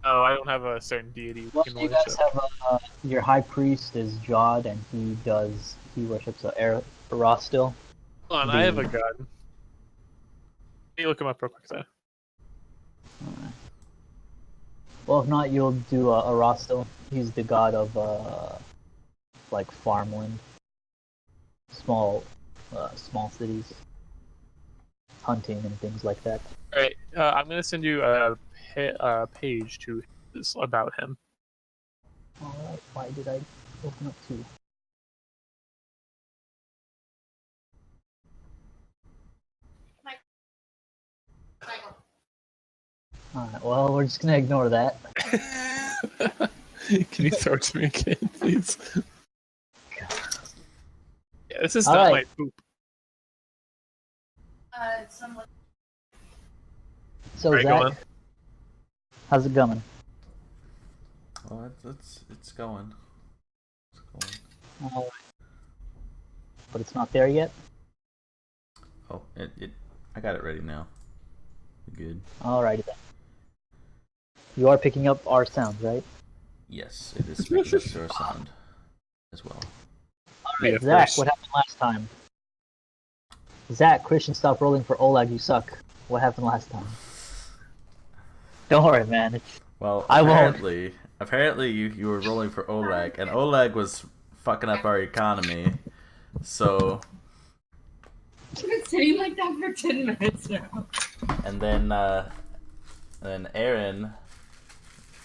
Oh, I don't have a certain deity we Well, can you guys worship. have your high priest is Jod, and he worships Erostil. Hold on, I have The a god. Let me look him up real quick though. well, if not, you'll do Erostil. He's the god of like farmland, small small cities, hunting and things like that. Alright, I'm gonna send you a page to about him. Alright, why did I open up two? Alright, well, we're just gonna ignore that. Can you throw it to me again, please? Yeah, this is All not right. my poop. So Alright, go Zach, on. how's it going? Well, it's going. It's going. Alright. But it's not there yet? Oh, I got it ready now. Good. Alrighty then. You are picking up our sounds, right? Yes, it is picking up your sound as well. Alright, Zach, what happened last time? Zach, Christian, stop rolling for Oleg, you suck. What happened last time? Don't worry, man. Well, I won't. apparently you were rolling for Oleg, and Oleg was fucking up our economy. So. You've been saying like that for 10 minutes now. And then Aaron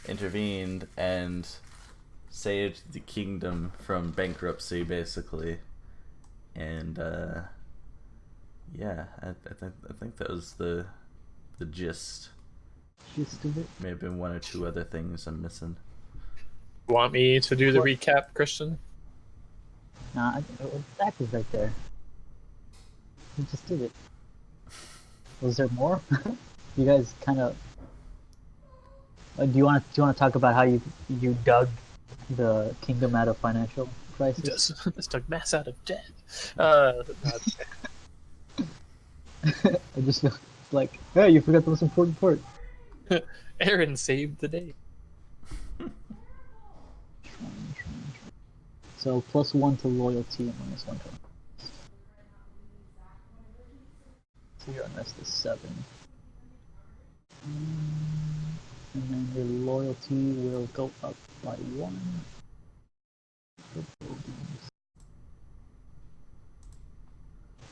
intervened and saved the kingdom from bankruptcy, basically. And yeah, I think that was the gist. Gist of it? May have been one or two other things I'm missing. Want me to do the recap, Christian? Nah, Zach is right there. He just did it. Was there more? You guys kind of. Do you want to talk about how you dug the kingdom out of financial crisis? This took mess out of debt. I just feel like, hey, you forgot the most important part. Aaron saved the day. So +1 to loyalty and -1 to. So your unrest is 7. And then your loyalty will go up by 1.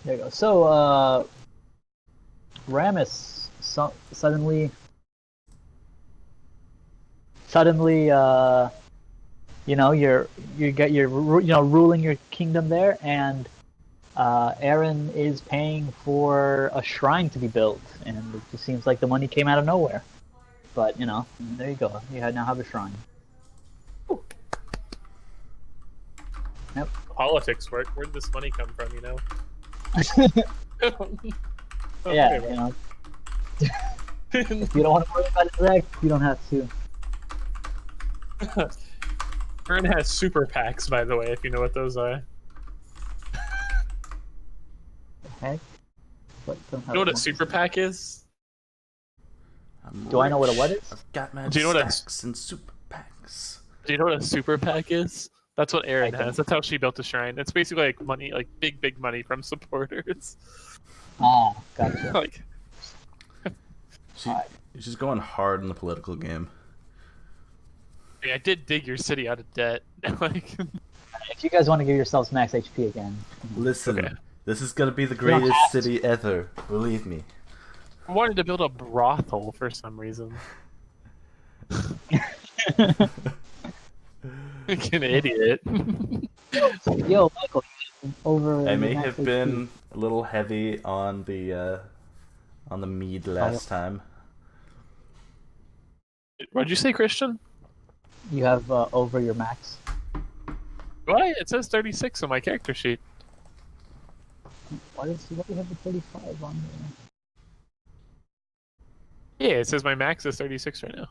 There you go. So, Ramus suddenly, you know, you're ruling your kingdom there, and Aaron is paying for a shrine to be built, and it just seems like the money came out of nowhere. But you know, there you go. You now have a shrine. Yep. Politics work. Where did this money come from? You know. Yeah, you know. If you don't want to worry about it, Zach, you don't have to. Aaron has super packs, by the way, if you know what those are. Heck? You know what a super pack is? Do I know what a what is? I've got magic Do you know what stacks and super packs. Do you know what a super pack is? That's what Aaron has. That's how she built a shrine. It's basically like money, like big money from supporters. Ah, gotcha. Like, She's going hard in the political game. I did dig your city out of debt. Like, if you guys want to give yourselves max HP again. Listen, okay. This is gonna be the greatest city ever. Believe me. I wanted to build a brothel for some reason. Like an idiot. Yo, Michael, over. I may have been a little heavy on the mead last time. What'd you say, Christian? You have over your max. Why? It says 36 on my character sheet. Why do you have the 35 on there? Yeah, it says my max is 36 right now.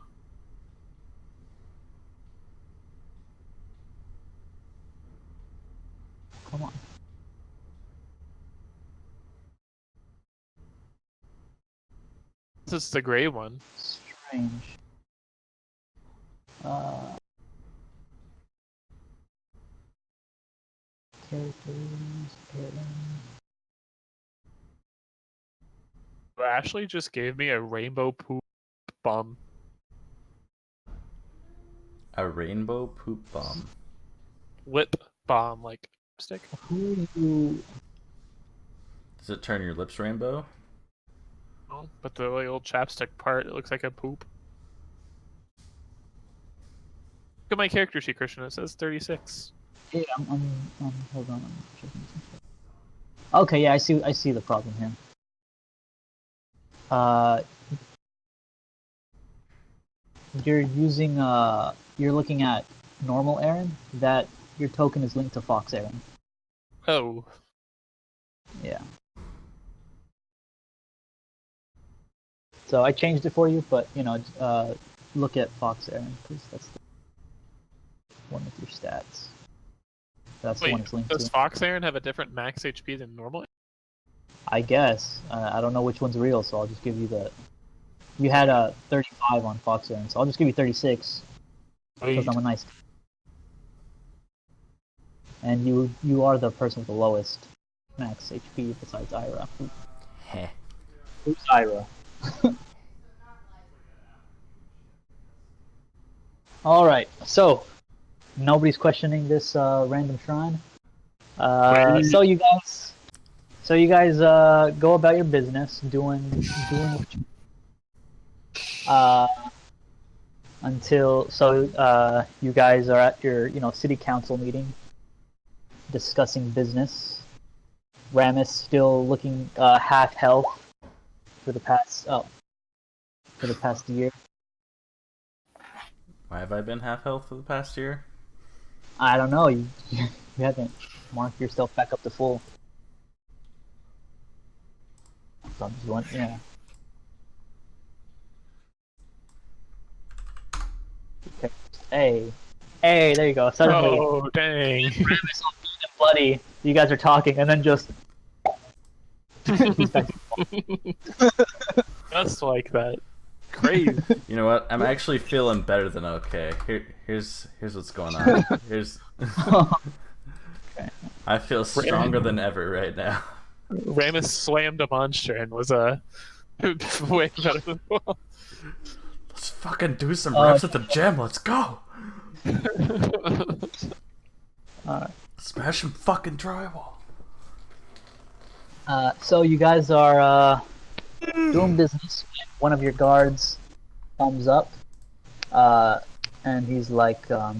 Come on. This is the gray one. Strange. characters. Ashley just gave me a rainbow poop bomb. A rainbow poop bomb. Lip bomb, like stick. Who are you? Does it turn your lips rainbow? Oh, but the like, little chapstick part, it looks like a poop. Look at my character sheet, Christian. It says 36. Yeah, hold on. I'm checking something. Okay, yeah, I see the problem here. You're using you're looking at normal Aaron. That your token is linked to Fox Aaron. Oh. Yeah. So I changed it for you, but you know, look at Fox Aaron because that's the one with your stats. That's the one Wait, it's linked does to. Fox Aaron have a different max HP than normal? I guess. I don't know which one's real, so I'll just give you the. You had a 35 on Fox Aaron, so I'll just give you 36 because I'm a nice. And you are the person with the lowest max HP besides Ira. Heh. Who's Ira? All right, so nobody's questioning this random shrine. So you guys go about your business doing what you until you guys are at your city council meeting discussing business. Ramus still looking half health for the past year. Why have I been half health for the past year? I don't know. You haven't marked yourself back up to full. So I'm just wondering, yeah. Okay. Hey, there you go. Suddenly, Oh, dang. bloody. You guys are talking, and then just. He's back to full. Just like that. Crazy. You know what? I'm actually feeling better than okay. Here's what's going on. Here's. Okay. I feel stronger than ever right now. Ramus slammed a monster and was way better than well. Let's fucking do some reps at the gym. Let's go. Smash some fucking drywall. So you guys are doing business. One of your guards comes up, and he's like, Your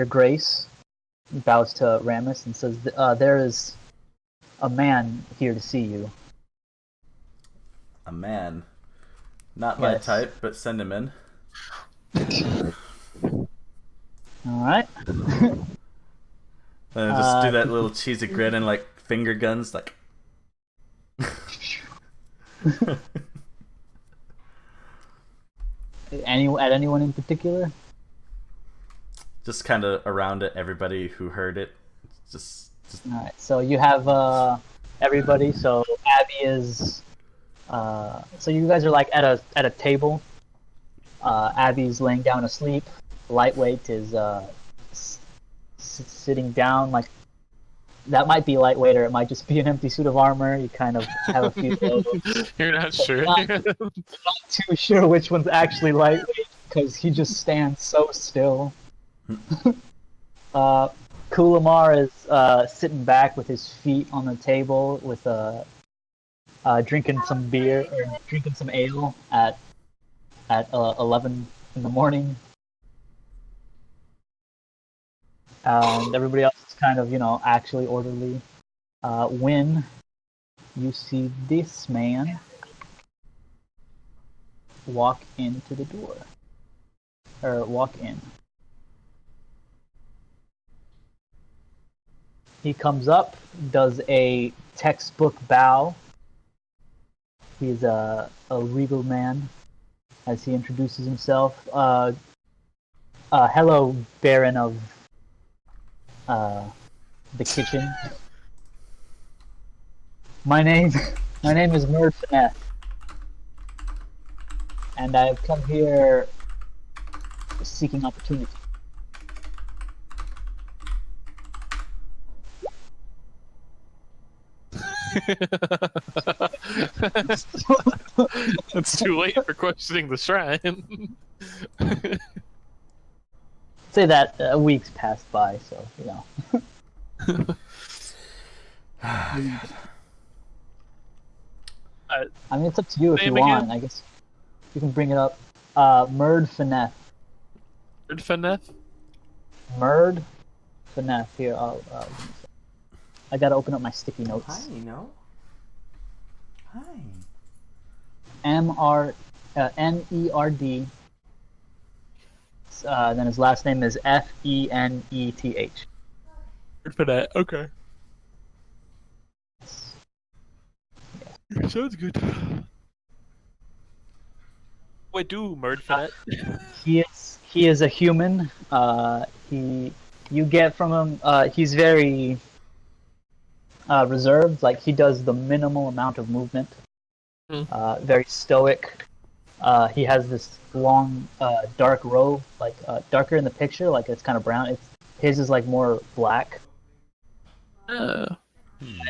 Grace, bows to Ramus and says, there is a man here to see you. A man. Not my Yes. type, but send him in. Alright. And just do that little cheesy grin and like finger guns, like. Anyone in particular? Just kind of around it, everybody who heard it. Just. Alright, so you have everybody. So Abby is. So you guys are like at a table. Abby's laying down asleep. Lightweight is sitting down. Like that might be lightweight, or it might just be an empty suit of armor. You kind of have a few. You're not sure. Not too sure which one's actually lightweight because he just stands so still. Kulamar is sitting back with his feet on the table with drinking some beer or drinking some ale at 11 in the morning. And everybody else is kind of, actually orderly. When you see this man walk into the door. Or walk in. He comes up, does a textbook bow. He's a regal man as he introduces himself. Hello, Baron of the kitchen. My name is Murfineth, and I've come here seeking opportunity. It's too late for questioning the shrine. Say that a week's passed by, so you know. I mean, it's up to you if you Name want. again? I guess you can bring it up. Murd Fineth. Fineth? Murd Fineth. Here, I gotta open up my sticky notes. Hi, no. Hi. Merd. Then his last name is Feneth. Fineth. Okay. Sounds good. Wait, do Murd Fineth? He is a human. You get from him. He's very reserved. Like he does the minimal amount of movement. Very stoic. He has this long, dark robe, like darker in the picture, like it's kind of brown. His is like more black. And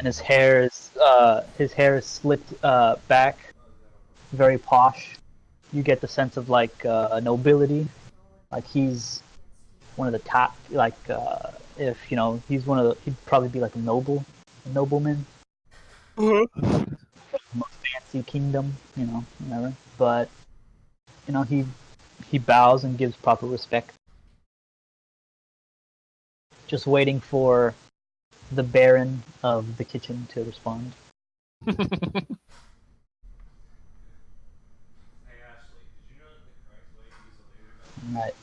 his hair is slicked back, very posh. You get the sense of like nobility, like he's one of the top. Like if you know, he'd probably be like a nobleman. Most fancy kingdom, you know, whatever. But you know, he bows and gives proper respect. Just waiting for the Baron of the kitchen to respond. Right.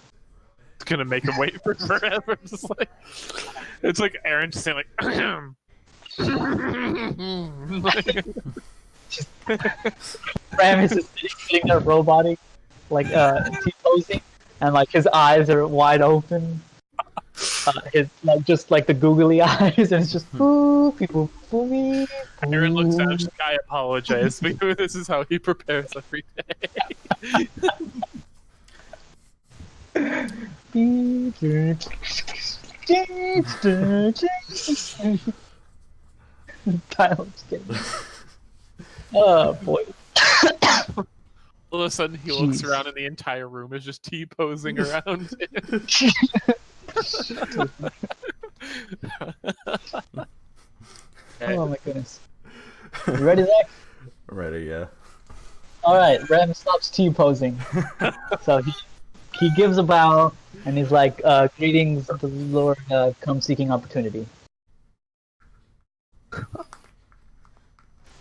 It's gonna make him wait for forever. Just like, it's like Aaron just saying like, Ramus is sitting there robotic, like T-posing, and like his eyes are wide open. His like just like the googly eyes, and it's just people for me. Aaron looks out, just, I apologize, but this is how he prepares every day. Dialogue's getting. Oh boy. All of a sudden, he looks around and the entire room is just T-posing around him. Oh my goodness. You ready, Zach? Ready, yeah. Alright, Ram stops T-posing. So he gives a bow, and he's like, greetings, the Lord, come seeking opportunity.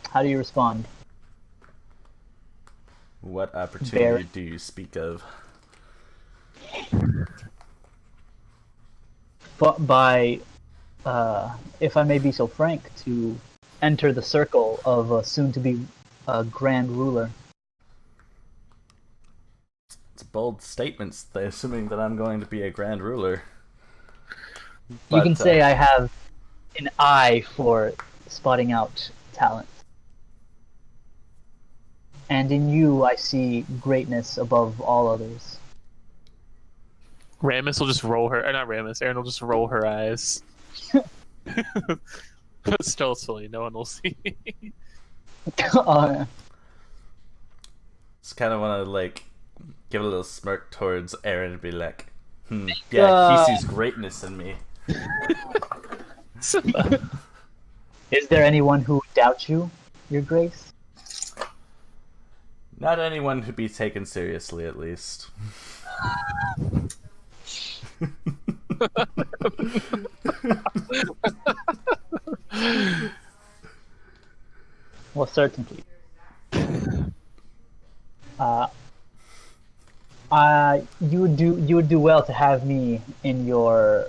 How do you respond? What opportunity do you speak of? But by, if I may be so frank, to enter the circle of a soon-to-be Grand Ruler. It's bold statements, assuming that I'm going to be a Grand Ruler. You can say I have an eye for spotting out talent. And in you, I see greatness above all others. Ramus will just roll her, or not Ramus, Aaron will just roll her eyes. But stealthily, no one will see. Yeah. Just kind of want to like give a little smirk towards Aaron and be like, yeah, he sees greatness in me. Is there anyone who doubts you, Your Grace? Not anyone to be taken seriously, at least. Well, certainly. You would do well to have me in your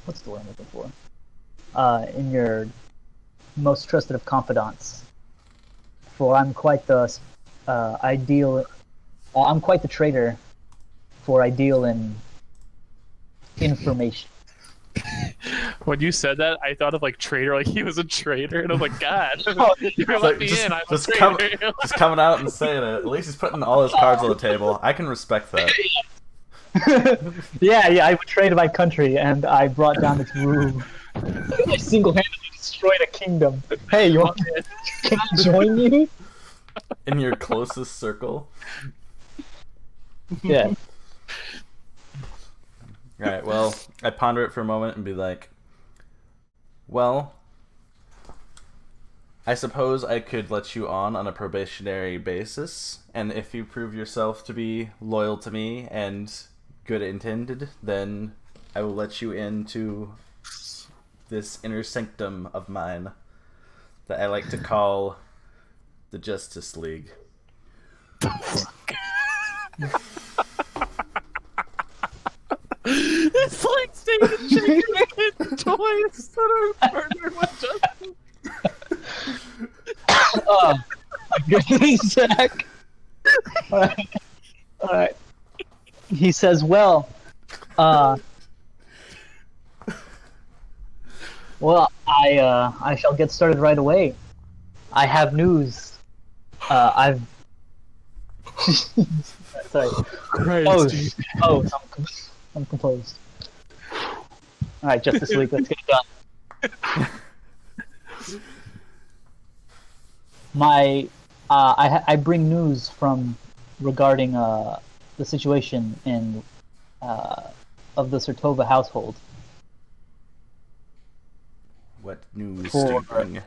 what's the word I'm looking for? In your most trusted of confidants. For I'm quite the I'm quite the traitor for ideal and information. When you said that, I thought of like traitor, like he was a traitor, and I was like, God, you let Like, me just, in. I'm just, a come, traitor. just coming out and saying it. At least he's putting all his cards on the table. I can respect that. Yeah, I betrayed my country and I brought down its rule. I single-handedly destroyed destroyed a kingdom. Hey, you want? Can I join you? In your closest circle. Yeah. Right, well, I ponder it for a moment and be like, well, I suppose I could let you on a probationary basis, and if you prove yourself to be loyal to me and good intended, then I will let you into this inner sanctum of mine that I like to call the Justice League. It's like David shaking toys that are partnered with Justin. Oh, my goodness, Zach. Alright. He says, well, I shall get started right away. I have news. I've... Sorry. Christ, I'm composed. Alright, Justice League, let's get it done. I bring news regarding the situation in of the Sertova household. What news do you bring?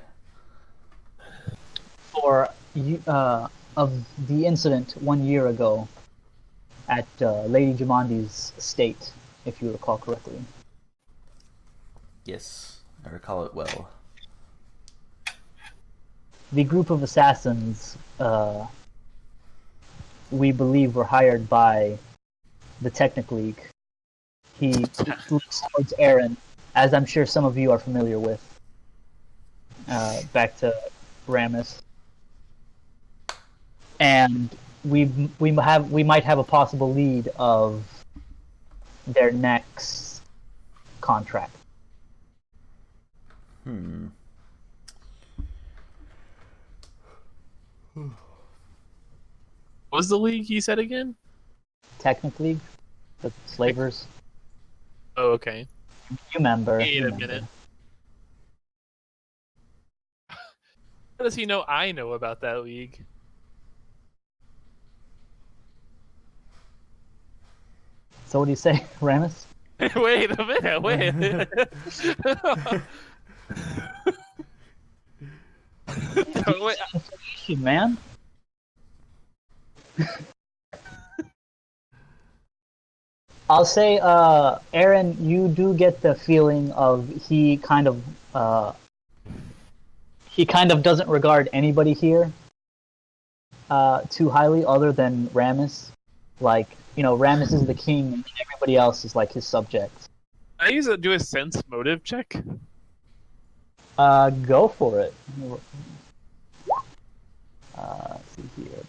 For you, of the incident 1 year ago at Lady Jamandi's estate, if you recall correctly. Yes, I recall it well. The group of assassins, we believe, were hired by the Technic League. He looks towards Aaron, as I'm sure some of you are familiar with. Back to Ramus. And we might have a possible lead of their next contract. What was the league you said again? Technic League, the slavers. Oh, okay. You remember? Wait you a remember. minute. How does he know I know about that league? So what do you say, Ramus? Wait a minute, wait. No, wait. Information, man. I'll say, Aaron, you do get the feeling of he kind of doesn't regard anybody here too highly other than Ramus. Like, Ramus is the king and everybody else is like his subjects. I use do a sense motive check. Go for it. Let's see here.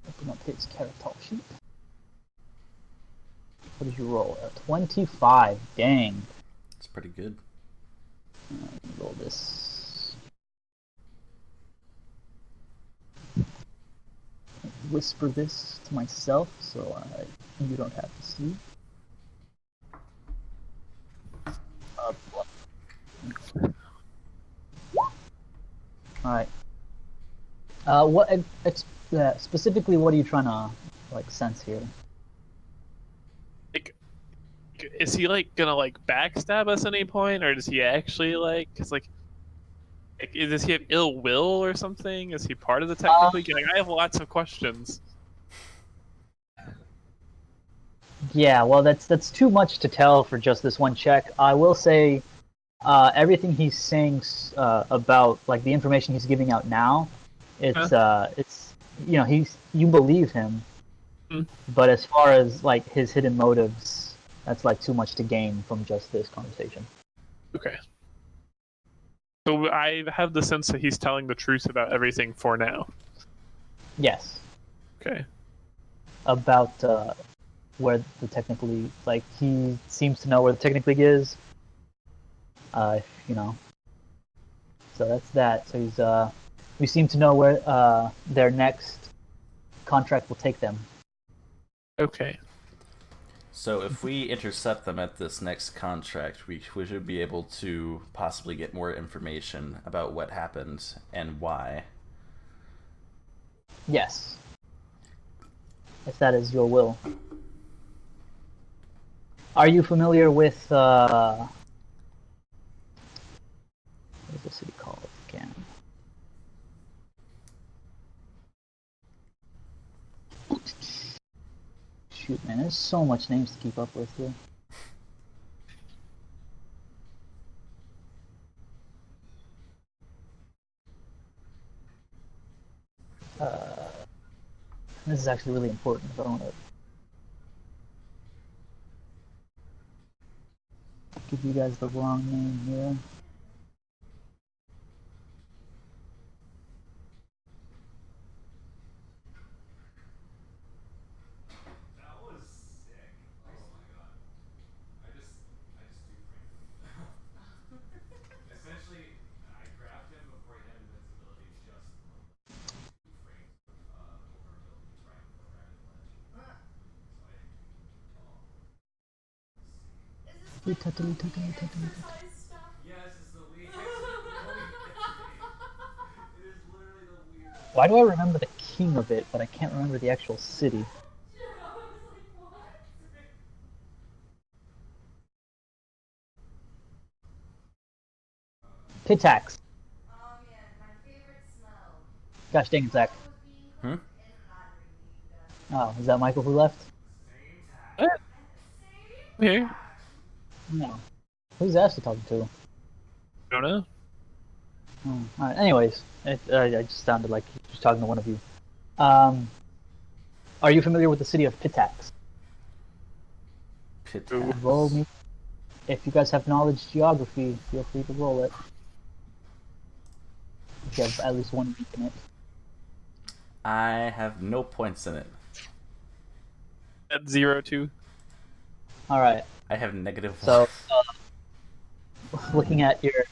Open up his character sheet. What did you roll? 25. Dang. It's pretty good. Roll this. Whisper this to myself so you don't have to see. Alright. Specifically, what are you trying to sense here? Like, is he gonna backstab us at any point, or does he actually does he have ill will or something? Is he part of the Technic League? I have lots of questions. Yeah, well, that's too much to tell for just this one check. I will say, everything he's saying about the information he's giving out now, it's you believe him, but as far as his hidden motives, that's too much to gain from just this conversation. Okay. So I have the sense that he's telling the truth about everything for now. Yes. Okay. About where the Technic League, he seems to know where the Technic League is. So that's that. So he's we seem to know where their next contract will take them. Okay. So if we intercept them at this next contract, we should be able to possibly get more information about what happened and why. Yes. If that is your will. Are you familiar with, what is the city called again? Shoot, man, there's so much names to keep up with here. This is actually really important if I don't want to give you guys the wrong name here. That was sick. Oh my god. I just do frame. Essentially, I grabbed him before he had invincibility just two frames over ability triumph over at the ledge. So I Yes, it's the weakest. It is literally the weirdest. Why do I remember the king of it, but I can't remember the actual city? Pitax. Oh man, my favorite smell. Gosh dang it, Zach. Hmm? Oh, is that Michael who left? What? Here? No. Who's Ashley talking to? Don't know. Oh, alright, anyways, I just sounded like he was talking to one of you. Are you familiar with the city of Pitax? Pitax. Roll me. If you guys have knowledge geography, feel free to roll it. If you have at least one week in it. I have no points in it. At 0-2. Alright, I have negative so, looking at your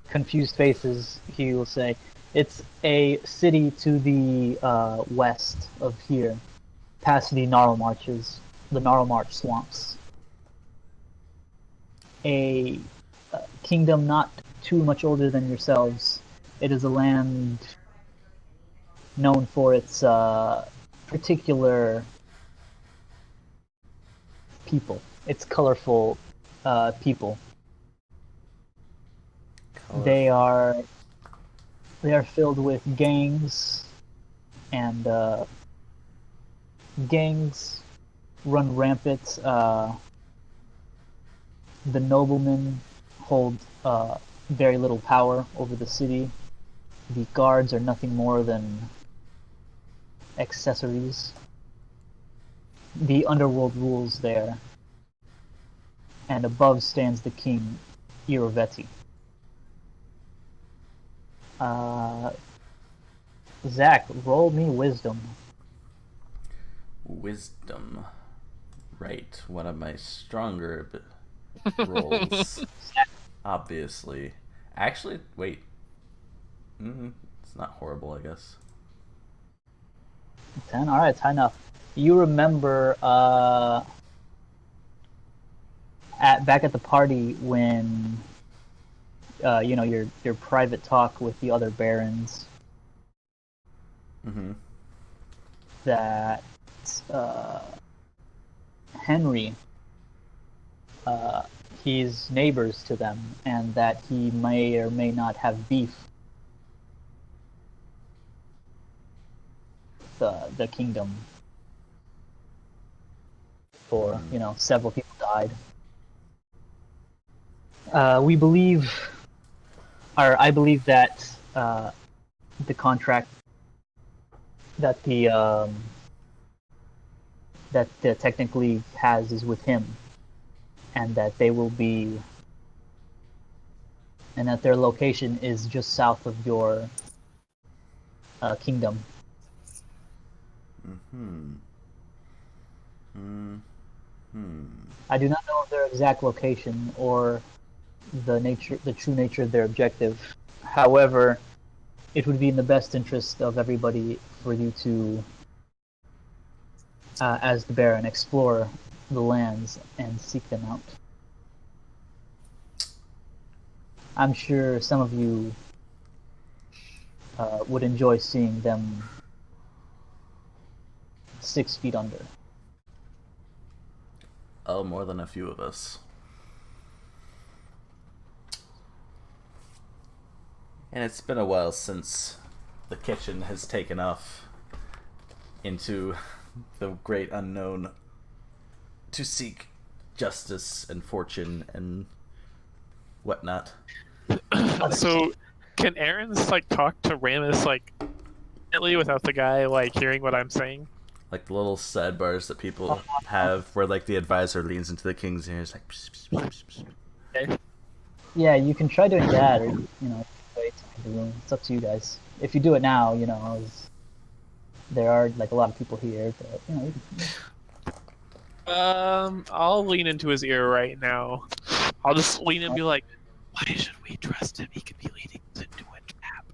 confused faces, he will say, it's a city to the west of here, past the Gnarl Marches, the Gnarl March swamps. A kingdom not too much older than yourselves. It is a land known for its particular people. Its colorful people. They are filled with gangs, and gangs run rampant. The noblemen hold very little power over the city. The guards are nothing more than accessories. The underworld rules there, and above stands the king, Irovetti. Zach, roll me wisdom. Wisdom. Right, one of my stronger rolls. Obviously. Actually, wait. It's not horrible, I guess. 10? Alright, it's high enough. You remember back at the party when your private talk with the other barons, that Henry, he's neighbors to them, and that he may or may not have beef with the kingdom, for several people died. We believe, or I believe that the contract that the technically has is with him, and that they will be, and that their location is just south of your kingdom. I do not know their exact location or the true nature of their objective. However, it would be in the best interest of everybody for you to, as the Baron, explore the lands and seek them out. I'm sure some of you would enjoy seeing them 6 feet under. Oh, more than a few of us. And it's been a while since the kitchen has taken off into the great unknown to seek justice and fortune and whatnot. So, can Aaron just like talk to Ramus like immediately without the guy like hearing what I'm saying? Like the little sidebars that people have where like the advisor leans into the king's ear and is like pss, pss, pss, pss, pss. Okay. Yeah, you can try doing that, or wait in the room. It's up to you guys. If you do it now, there are like a lot of people here, but you can, I'll lean into his ear right now. I'll just lean in and be like, "Why should we trust him? He could be leading us into a trap."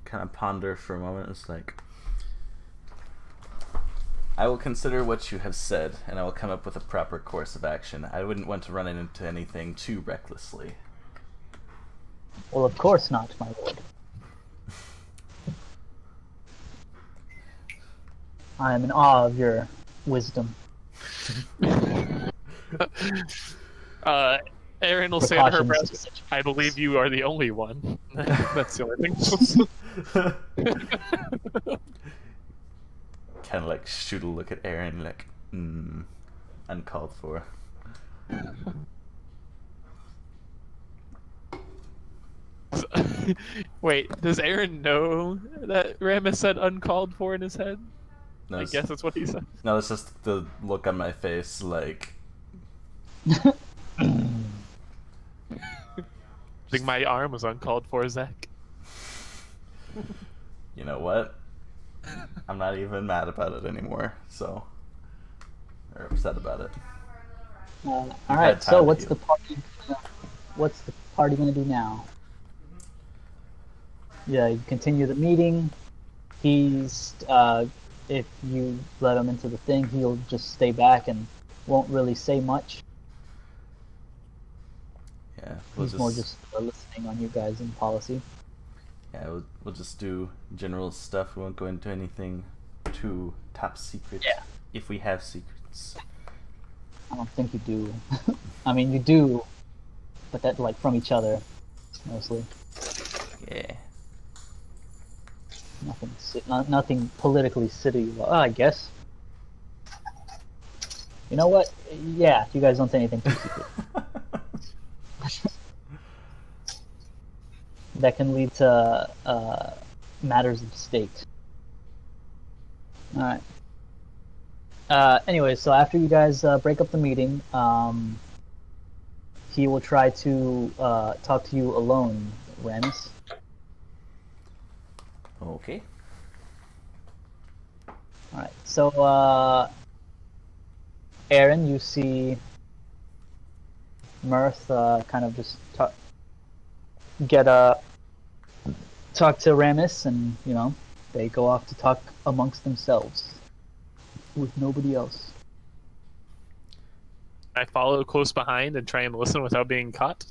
Kind of ponder for a moment. It's like, I will consider what you have said, and I will come up with a proper course of action. I wouldn't want to run into anything too recklessly. well, of course not, my lord. I am in awe of your wisdom. Aaron will say under her Precautions breath, to such- "I believe you are the only one." That's the only thing. Kind of like shoot a look at Aaron, like, uncalled for. Wait, does Aaron know that Ramus said uncalled for in his head? No, I it's, guess that's what he said. no, it's just the look on my face, like, I think my arm was uncalled for, Zach. you know what? I'm not even mad about it anymore, so. Or upset about it. all had right. time So to what's heal. the party? What's the party gonna do now? Yeah, you continue the meeting. He's if you let him into the thing, he'll just stay back and won't really say much. Yeah, we'll He's more just listening on you guys in policy. Yeah, we'll just do general stuff. We won't go into anything too top secret. Yeah. If we have secrets. I don't think you do. I mean, you do, but that like from each other, mostly. Yeah. Nothing politically city. Well, I guess. You know what? Yeah, you guys don't say anything too secret. That can lead to matters of state. All right. Anyway, so after you guys break up the meeting, he will try to talk to you alone, Ramus. Okay. All right. So, Aaron, you see Mirth kind of just talk to Ramus, and they go off to talk amongst themselves with nobody else. I follow close behind and try and listen without being caught.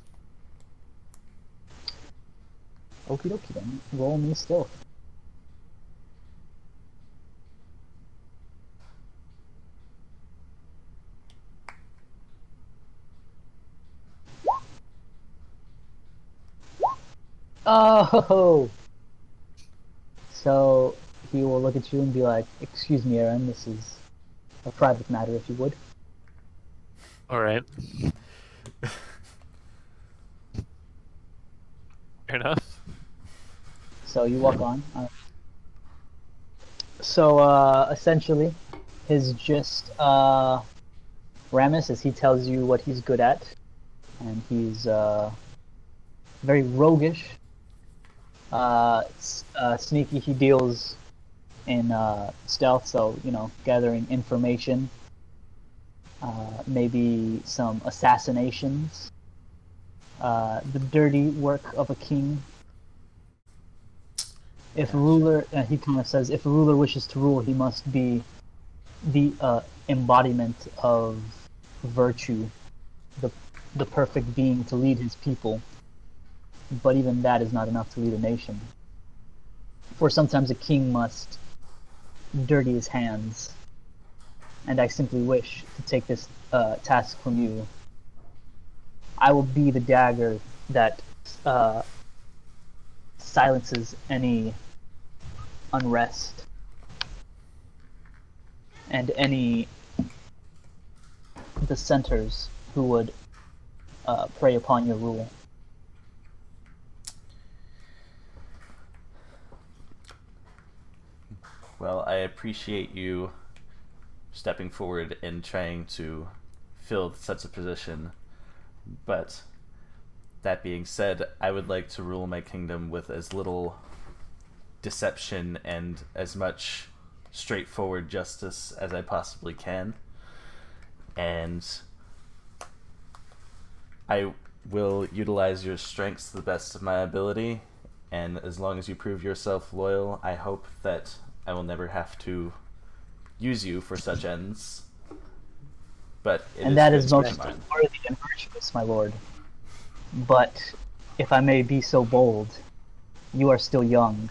Okie dokie then. Roll me stealth. Oh! So he will look at you and be like, "Excuse me, Aaron, this is a private matter, if you would." All right. Fair enough. So you walk on. So essentially, his gist, Ramus, is he tells you what he's good at, and he's very roguish. Sneaky. He deals in stealth, so gathering information, maybe some assassinations, the dirty work of a king, If a Gotcha. ruler, he kind of says, if a ruler wishes to rule, he must be the embodiment of virtue, the the perfect being to lead his people. But even that is not enough to lead a nation. For sometimes a king must dirty his hands, and I simply wish to take this task from you. I will be the dagger that silences any unrest and any dissenters who would prey upon your rule. Well, I appreciate you stepping forward and trying to fill such a position, but that being said, I would like to rule my kingdom with as little deception and as much straightforward justice as I possibly can. And I will utilize your strengths to the best of my ability, and as long as you prove yourself loyal, I hope that I will never have to use you for such ends. But And that is fixed in most my mind. worthy and virtuous, my lord. But if I may be so bold, you are still young,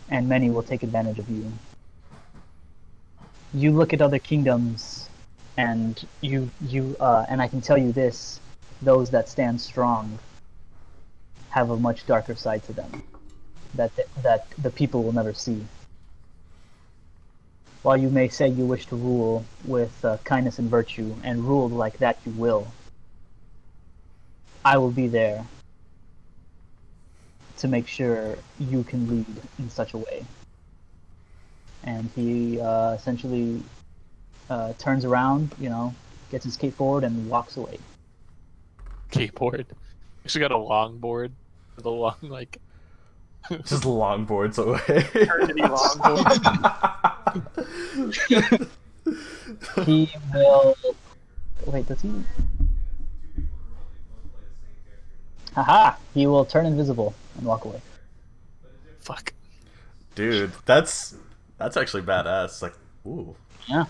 and many will take advantage of you. You look at other kingdoms, and and I can tell you this: those that stand strong have a much darker side to them that the people will never see. While you may say you wish to rule with kindness and virtue, and rule like that you will, I will be there to make sure you can lead in such a way. And he essentially turns around, gets his skateboard and walks away. Skateboard. Actually got a longboard. The long Just longboards away. eternity longboard. He will. Wait, does he? Haha! He will turn invisible and walk away. Fuck. Dude, that's actually badass. Like, ooh. Yeah.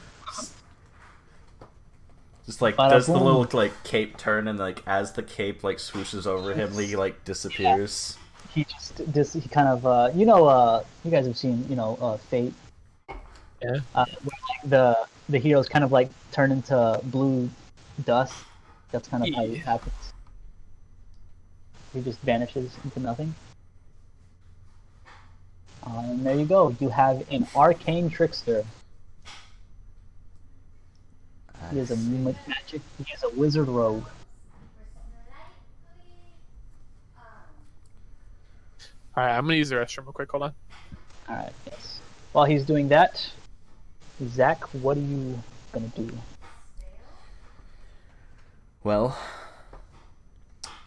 Just like Bada does the boom. little like cape turn, and like as the cape like swooshes over him, he like disappears. He he kind of you guys have seen Fate. Yeah. Where, like, the heroes kind of like turn into blue dust. That's kind of how it happens. He just vanishes into nothing. And there you go. You have an arcane trickster. He is a magic. He is a wizard rogue. Alright, I'm gonna use the restroom real quick, hold on. All right. Yes. While he's doing that, Zach, what are you gonna do? Well,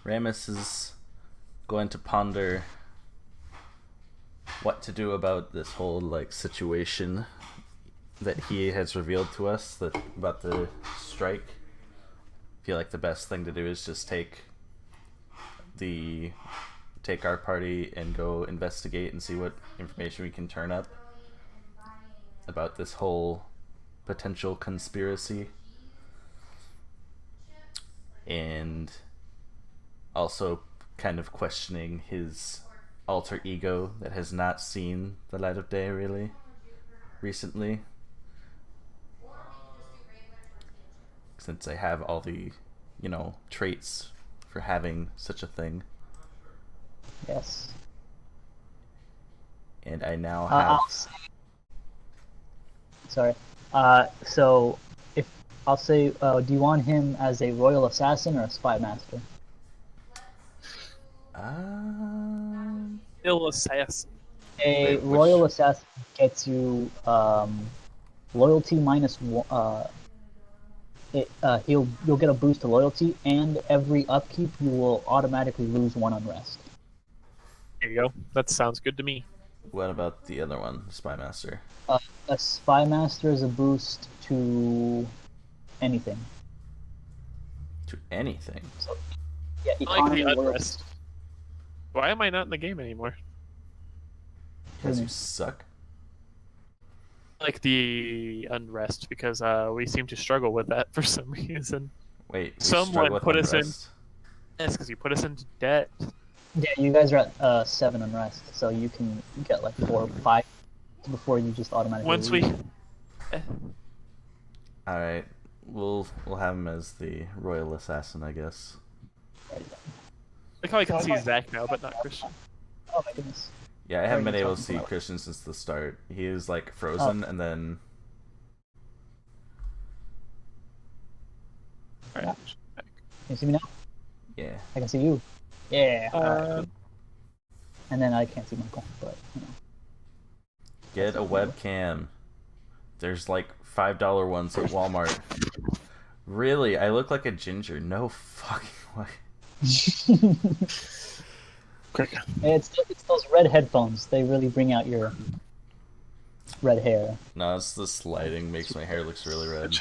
Ramus is going to ponder what to do about this whole like situation that he has revealed to us about the strike. I feel like the best thing to do is just take our party and go investigate and see what information we can turn up about this whole potential conspiracy. And also kind of questioning his alter ego that has not seen the light of day really recently, since I have all the traits for having such a thing, Yes. and I now I'll have say, sorry. So if I'll say, do you want him as a royal assassin or a spy master? Ill assassin. A Wait, royal which- assassin gets you loyalty minus you'll get a boost to loyalty, and every upkeep you will automatically lose one unrest. There you go. That sounds good to me. what about the other one, Spy Master? A spy master is a boost to anything. To anything? So yeah, I like the economy, loyalty. unrest. Why am I not in the game anymore? Because you suck. Like the unrest because we seem to struggle with that for some reason. Wait, we Someone struggle with put us in. unrest? Yes, because you put us into debt. Yeah, you guys are at 7 unrest, so you can get like 4 or 5 before you just automatically Once we. leave. All right, we'll have him as the royal assassin, I guess. Like how I can see Zach now, but not Christian. Oh my goodness. Yeah, I haven't What been are you able to talking see about? Christian since the start. He is like frozen, and then Alright. Can you see me now? yeah. I can see you. Yeah. alright, Uh, cool. And then I can't see Michael, but you know. Get a webcam. There's like $5 ones at Walmart. Really? I look like a ginger. No fucking way. It's those red headphones. They really bring out your red hair. No, it's this lighting makes my hair looks really red.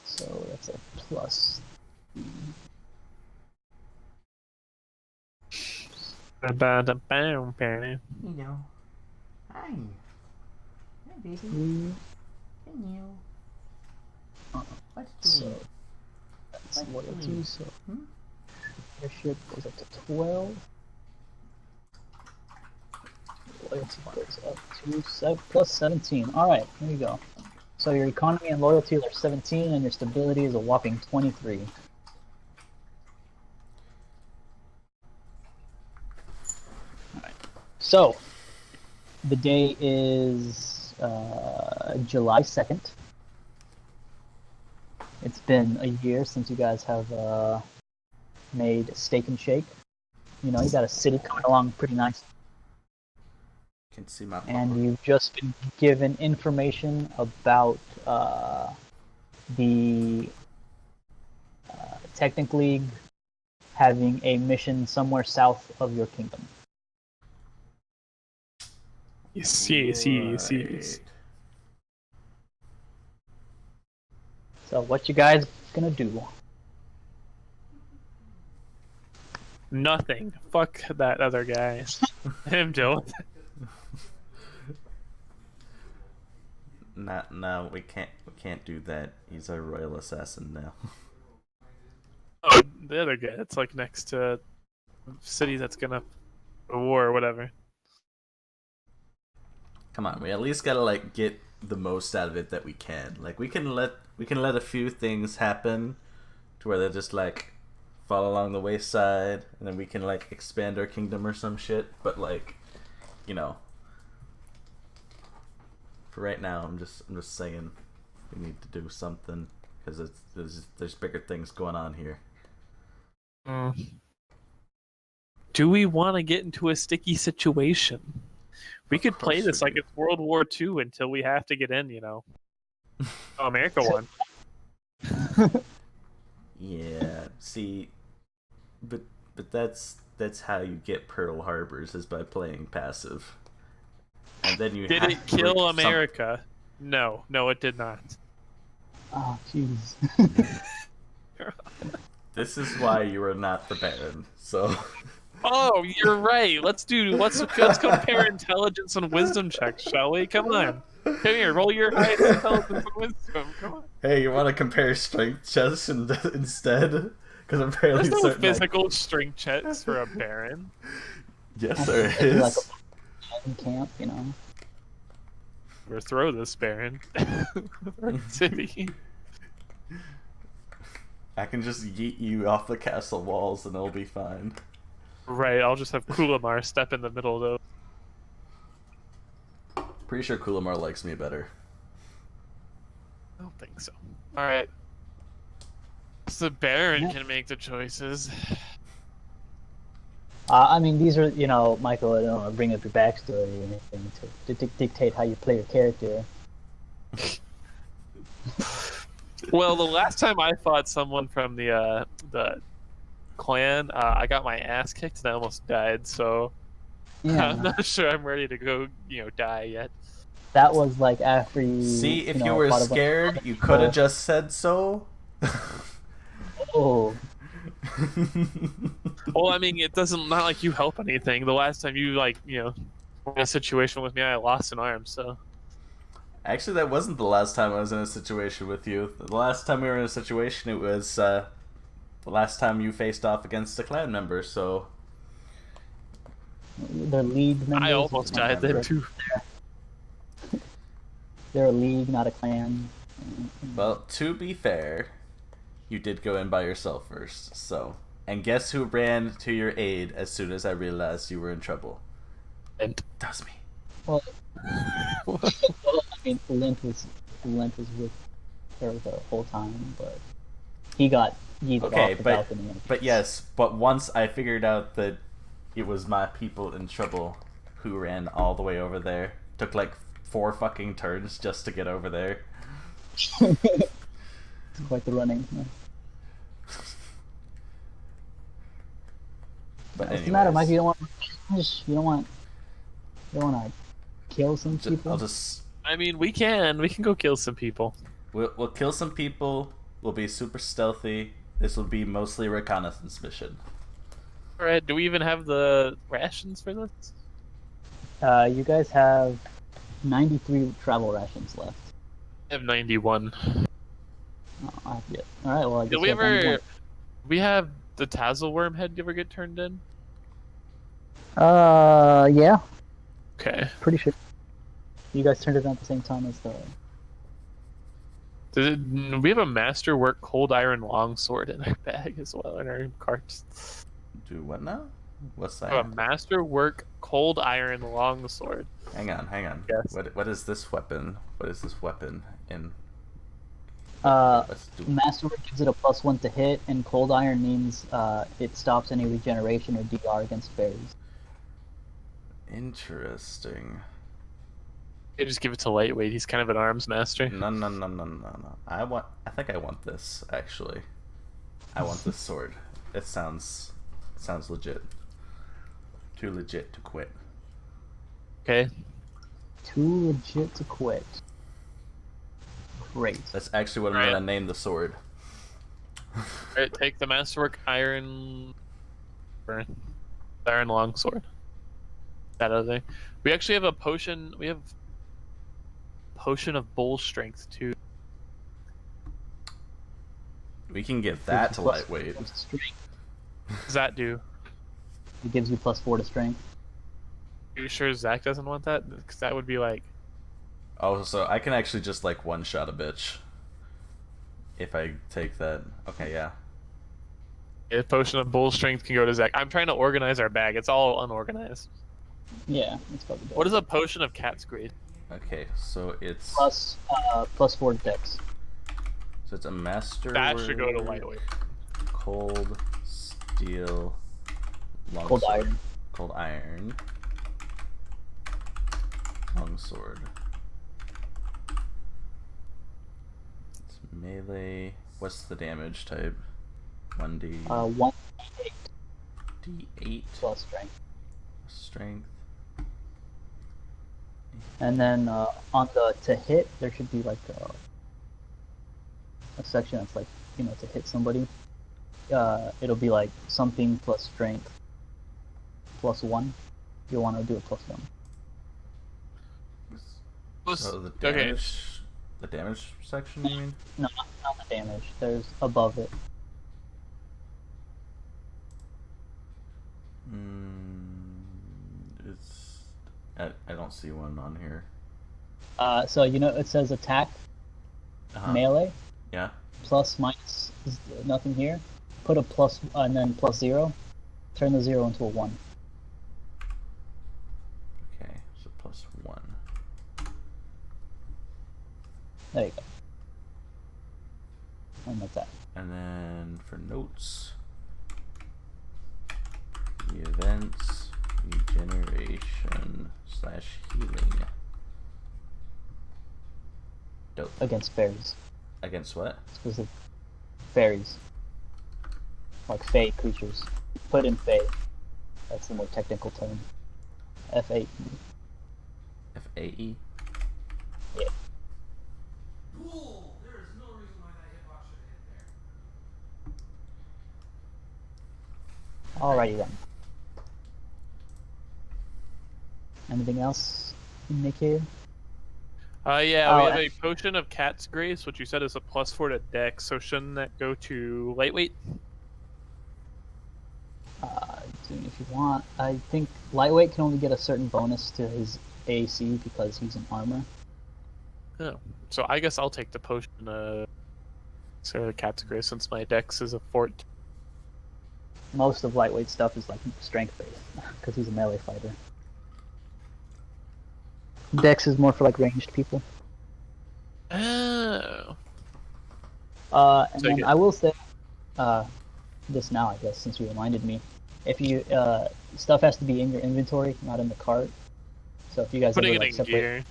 So that's a plus. You know. Hi. Hi, baby. Hello. What's So that's What loyalty. doing? So Hmm? leadership goes up to 12. Loyalty goes up to plus 17. All right, here you go. So your economy and loyalty are 17, and your stability is a whopping 23. Alright. So the day is July 2nd. It's been a year since you guys have made Steak and Shake. You know, you got a city coming along pretty nice. Can see my And you've just been given information about the Technic League having a mission somewhere south of your kingdom. yes. Right. So what you guys gonna do? Nothing. Fuck that other guy. Him deal with it. No, we can't do that. He's a royal assassin now. Oh, the other guy. It's like next to a city that's gonna a war or whatever. Come on, we at least gotta like get the most out of it that we can. Like we can let a few things happen to where they just like fall along the wayside, and then we can like expand our kingdom or some shit. But like, you know, for right now, I'm just saying we need to do something because there's bigger things going on here. Do we want to get into a sticky situation? We Of could play course this we like do. it's World War II until we have to get in, you know. Oh, America won. Yeah. See, but that's how you get Pearl Harbors is by playing passive. And then you Did have it to kill bring some- America? No, it did not. Oh, jeez. This is why you are not the Baron. So Oh, you're right. Let's compare intelligence and wisdom checks, shall we? Come on. Come here, roll your highest intelligence and wisdom. Come on. hey, you want to compare strength chess instead? Because apparently There's no certain, physical strength checks for a baron. yes, there Maybe like is. a camp, you know. Or throw this baron. City. I can just yeet you off the castle walls and it'll be fine. Right, I'll just have Kulamar step in the middle of those. Pretty sure Kulamar likes me better. I don't think so. Alright. So the Baron Yeah. can make the choices. I mean, these are, you know, Michael, I don't want to bring up your backstory or anything to dictate how you play your character. Well, the last time I fought someone from the clan, I got my ass kicked and I almost died, so I'm Yeah, not sure I'm ready to go, die yet. that was like after you. See, if you know, were fought a bunch of scared, other you could have people. just said so. Oh, Well, I mean, it doesn't not like you help anything. The last time you were in a situation with me, I lost an arm. So Actually, that wasn't the last time I was in a situation with you. The last time we were in a situation, it was the last time you faced off against a clan member. So They're league members. I almost died then too. They're a league, not a clan. well, to be fair, you did go in by yourself first. So, and guess who ran to your aid as soon as I realized you were in trouble? And That was me. Well, well, I mean, Lint was with her the whole time, but he got yeeted Okay, off the balcony. but yes, but once I figured out that it was my people in trouble who ran all the way over there, took like 4 fucking turns just to get over there. It's quite the running. But What's the matter, Mike? anyways, You don't want to kill some people? I'll just I mean, we can go kill some people. we'll kill some people. We'll be super stealthy. This will be mostly a reconnaissance mission. All right. Do we even have the rations for this? You guys have 93 travel rations left. I have 91. Oh, I have yet. All right. Well, I guess Did we you have 91. ever? We have the Tassel worm head ever get turned in? Yeah, Okay. pretty sure. You guys turned it on at the same time as the. We have a masterwork cold iron longsword in our bag as well in our carts. Do what now? What's We that? have a masterwork cold iron longsword. Hang on. Yes. What is this weapon? What is this weapon in? Let's do. Masterwork gives it a +1 to hit, and Cold Iron means it stops any regeneration or DR against fairies. Interesting. You just give it to lightweight. He's kind of an arms master. No. I think I want this actually. I want this sword. It sounds legit. Too legit to quit. Okay. Too legit to quit. Great. That's actually what I'm Right. gonna name the sword. All right. Take the masterwork iron longsword. That other thing. We actually have a potion. We have potion of bull strength too. We can give that to lightweight. Strength. What does that do? It gives you +4 to strength. Are you sure Zach doesn't want that? Because that would be like. Oh, so I can actually just like one shot a bitch. If I take that. Okay, yeah. A potion of bull strength can go to Zach. I'm trying to organize our bag. It's all unorganized. Yeah, it's probably better. What is a potion of cat's grade? Okay, so it's +4 to dex. so it's a master. That should go to lightweight. Cold steel. Cold longsword. iron. Cold iron. Longsword. It's melee. What's the damage type? 1d. 1 d8 plus strength. strength. And then on the to hit, there should be like a section that's like, to hit somebody. It'll be like something plus strength +1. You'll want to do it +1. So the Okay. damage. The damage section, you mean? No, not the damage. There's above it. It's. I don't see one on here. So it says attack melee Yeah. plus minus is nothing here. Put a plus and then +0. Turn the 0 into a 1. Okay, so +1. There you go. And that's that. And then for notes, the events, regeneration / healing. Dope. Against fairies. Against what? Because of fairies. Like fae creatures. Put in fae. That's the more technical term. F8. FAE? Yeah. Cool! There is no reason why that hitbox should hit there. Alrighty then. Anything else in the cave? Yeah, Oh, we have a potion of Cat's Grace, which you said is a +4 to Dex, so shouldn't that go to lightweight? If you want, I think lightweight can only get a certain bonus to his AC because he's in armor. Oh, so I guess I'll take the potion of Cat's Grace since my Dex is a 14. Most of lightweight stuff is like strength based because he's a melee fighter. Dex is more for like ranged people. Oh. And Take then it. I will say, this now I guess since you reminded me, if you stuff has to be in your inventory, not in the cart. So if you guys Putting ever it like in separate, gear.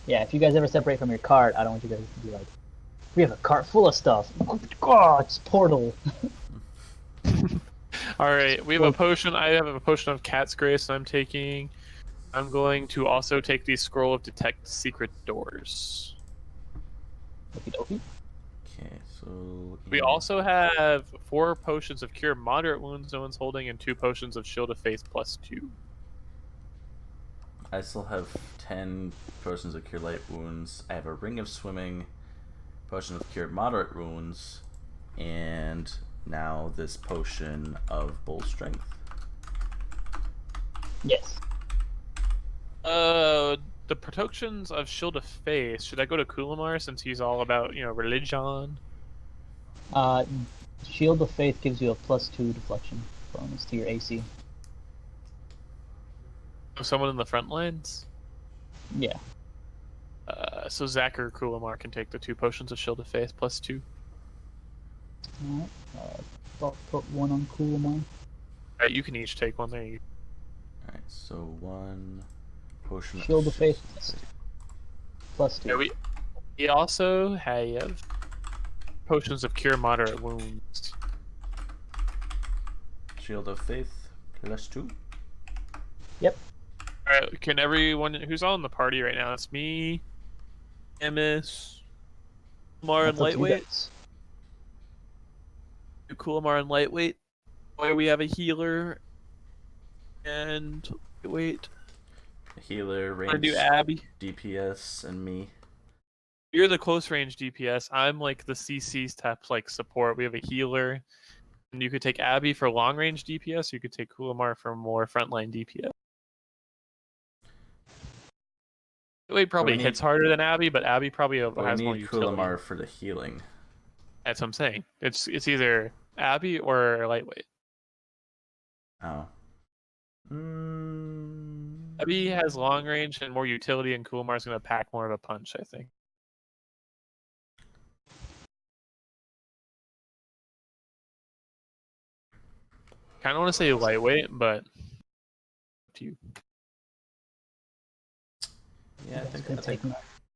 yeah, if you guys ever separate from your cart, I don't want you guys to be like, we have a cart full of stuff. Oh, it's Portal. Alright, we have a potion. I have a potion of Cat's Grace I'm taking. I'm going to also take the Scroll of Detect Secret Doors. Okie dokie. Okay, so We also have 4 potions of Cure Moderate Wounds no one's holding, and 2 potions of Shield of Faith +2. I still have 10 potions of Cure Light Wounds. I have a Ring of Swimming, potion of Cure Moderate Wounds, and now this potion of Bull Strength. Yes. The protections of Shield of Faith, should I go to Kulamar since he's all about, religion? Shield of Faith gives you a +2 deflection bonus to your AC. Someone in the front lines? Yeah. So Zach or Kulamar can take the 2 potions of Shield of Faith +2. Alright. I'll put one on Coolmine. Alright, you can each take one there. Alright, so 1 potion Shield of Faith +2. Yeah, we also have potions of Cure Moderate Wounds. Shield of Faith +2. Yep. Alright, can everyone who's all in the party right now? It's me, Emis, Kulamar, and That's up to you Lightweight. guys. Kulamar and Lightweight. Boy, we have a healer and Lightweight. Healer, We're gonna range, do Abby. DPS, and me. You're the close range DPS. I'm like the CC type like support. We have a healer, and you could take Abby for long range DPS. You could take Kulamar for more frontline DPS. Lightweight probably need- hits harder than Abby, but Abby probably But we has more need utility. Kulamar for the healing. That's what I'm saying. It's either Abby or Lightweight. Oh. Abby has long range and more utility, and Kulamar's gonna pack more of a punch, I think. Kind of want to say Lightweight, but up to you. Yeah, It's gonna take me.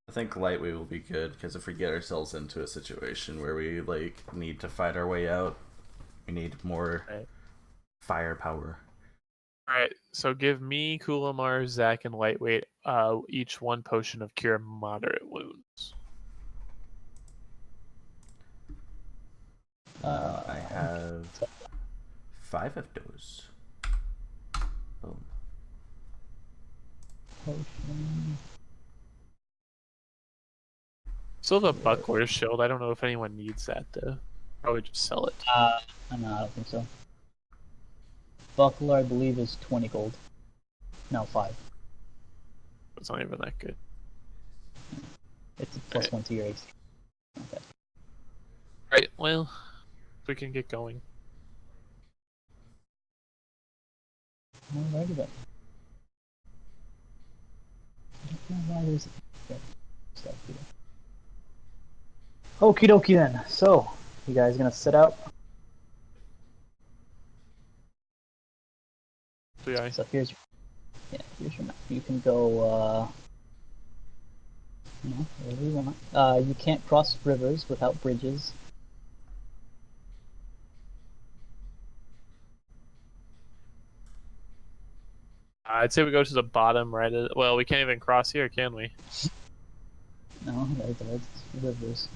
I think Lightweight will be good, because if we get ourselves into a situation where we need to fight our way out, we need more firepower. Alright, so give me, Kulamar, Zach, and Lightweight each 1 potion of Cure Moderate Wounds. I have 5 of those. Boom. Potion. Still have a Buckler's Shield. I don't know if anyone needs that, though. Probably just sell it. No, I don't think so. Buckler, I believe, is 20 gold. No, 5. It's not even that good. It's a +1 to your AC. Okay. Right, well, we can get going. Alrighty then. Why there's stuff here. Okie dokie then. So, you guys gonna sit out? So, yeah, So here's your map. You can go wherever you want. You can't cross rivers without bridges. I'd say we go to the bottom right. Well, we can't even cross here, can we? No, that's rivers.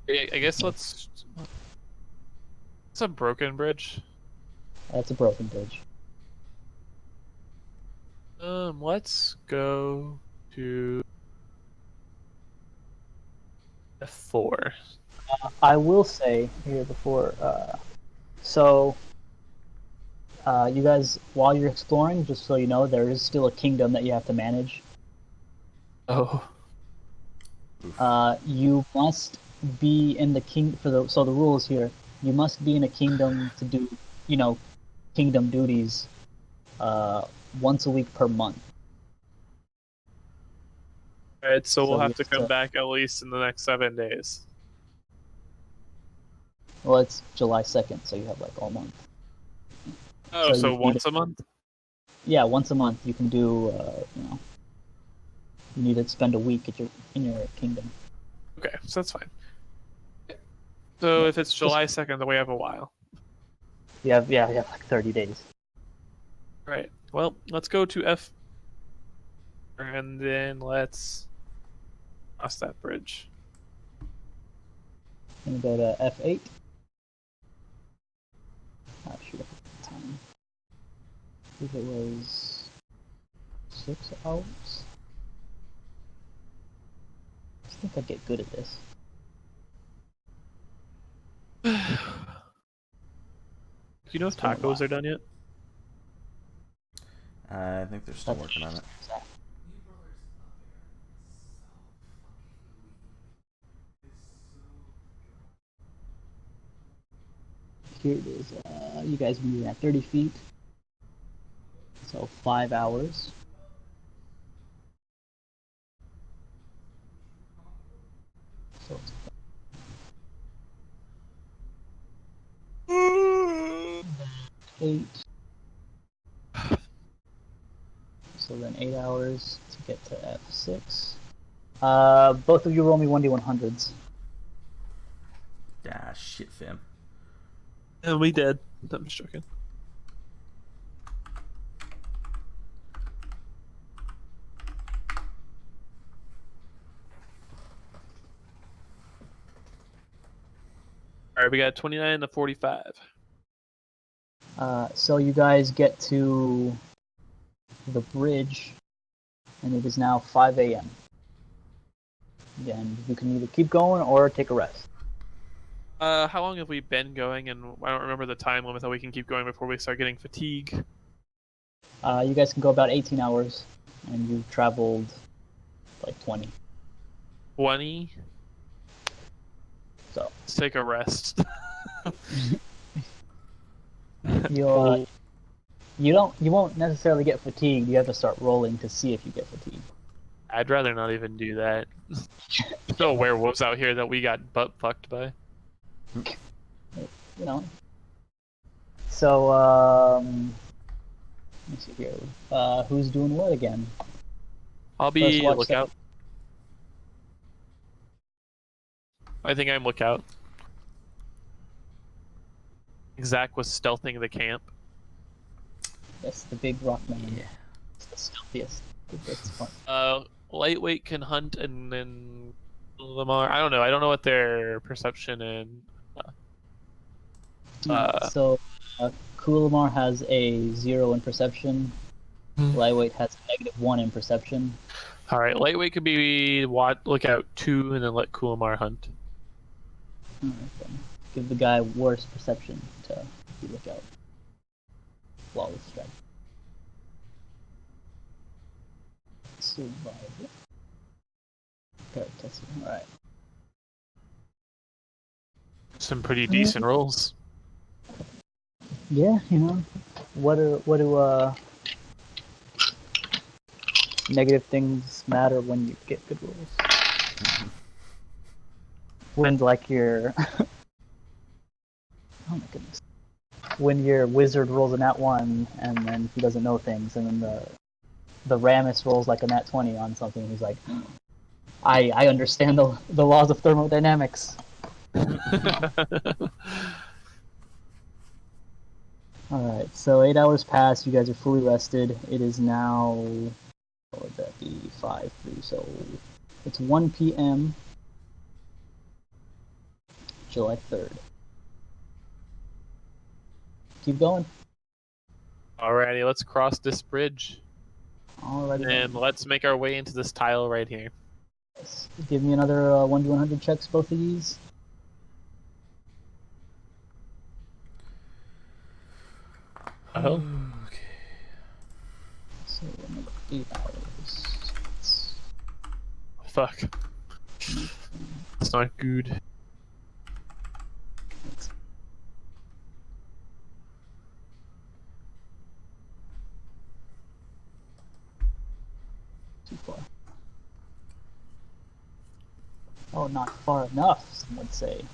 I guess let's. It's a broken bridge. That's a broken bridge. Let's go to F4. I will say here before, so you guys, while you're exploring, just so you know, there is still a kingdom that you have to manage. Oh. You must be in the so the rules here. You must be in a kingdom to do, kingdom duties, once a week per month. Alright, so we'll So have to it's, come back at least in the next 7 days. Well, it's July 2nd, so you have like all month. Oh, so you need once a month? Yeah, once a month you can do, you need to spend a week in your kingdom. Okay, so that's fine. So if it's July 2nd, then we have a while. You have like 30 days. Right. Well, let's go to F, and then let's cross that bridge. Gonna go to F8. Oh, shoot, I forgot the time. I think it was 6 hours. I think I'd get good at this. Do you know if It's been a tacos while. are done yet? I think they're still working on it. Here it is. You guys moving at 30 feet. So 5 hours. So it's 8. So then 8 hours to get to F6. Both of you roll me 1d100s. Ah, shit, fam. And we did. I'm just joking. Alright, we got 29 to 45. So you guys get to the bridge, and it is now 5 a.m. Again, you can either keep going or take a rest. How long have we been going? And I don't remember the time limit that we can keep going before we start getting fatigue. You guys can go about 18 hours, and you've traveled like 20. 20? So Let's take a rest. you won't necessarily get fatigued. You have to start rolling to see if you get fatigued. I'd rather not even do that. There's no werewolves out here that we got butt fucked by. You know. So let me see here. Who's doing what again? I'll First be watch lookout. I think I'm lookout. Zach was stealthing the camp. Yes, the big rock man. Yeah. It's the stealthiest. It's fun. Lightweight can hunt, and then Lamar. I don't know. I don't know what their perception and. So, Kulamar has a 0 in perception. Lightweight has a -1 in perception. All right, lightweight could be lookout 2, and then let Kulamar hunt. Alright, then. Give the guy worse perception to be lookout. Flawless strike. Survival. Testing. Alright. Some pretty decent rolls. Yeah, what do negative things matter when you get good rolls? When like your oh my goodness. When your wizard rolls a nat 1 and then he doesn't know things, and then the Ramus rolls like a nat 20 on something, he's like, I understand the laws of thermodynamics. Alright, so 8 hours pass, you guys are fully rested. It is now, what would that be, 5, 3, so it's 1 p.m. July 3rd. Keep going. let's cross this bridge. Alrighty. And let's make our way into this tile right here. Give me another 1d100 checks, both of these. Oh. Okay. So, another 8 hours. Fuck. It's not good. Too far. Oh, not far enough, some would say.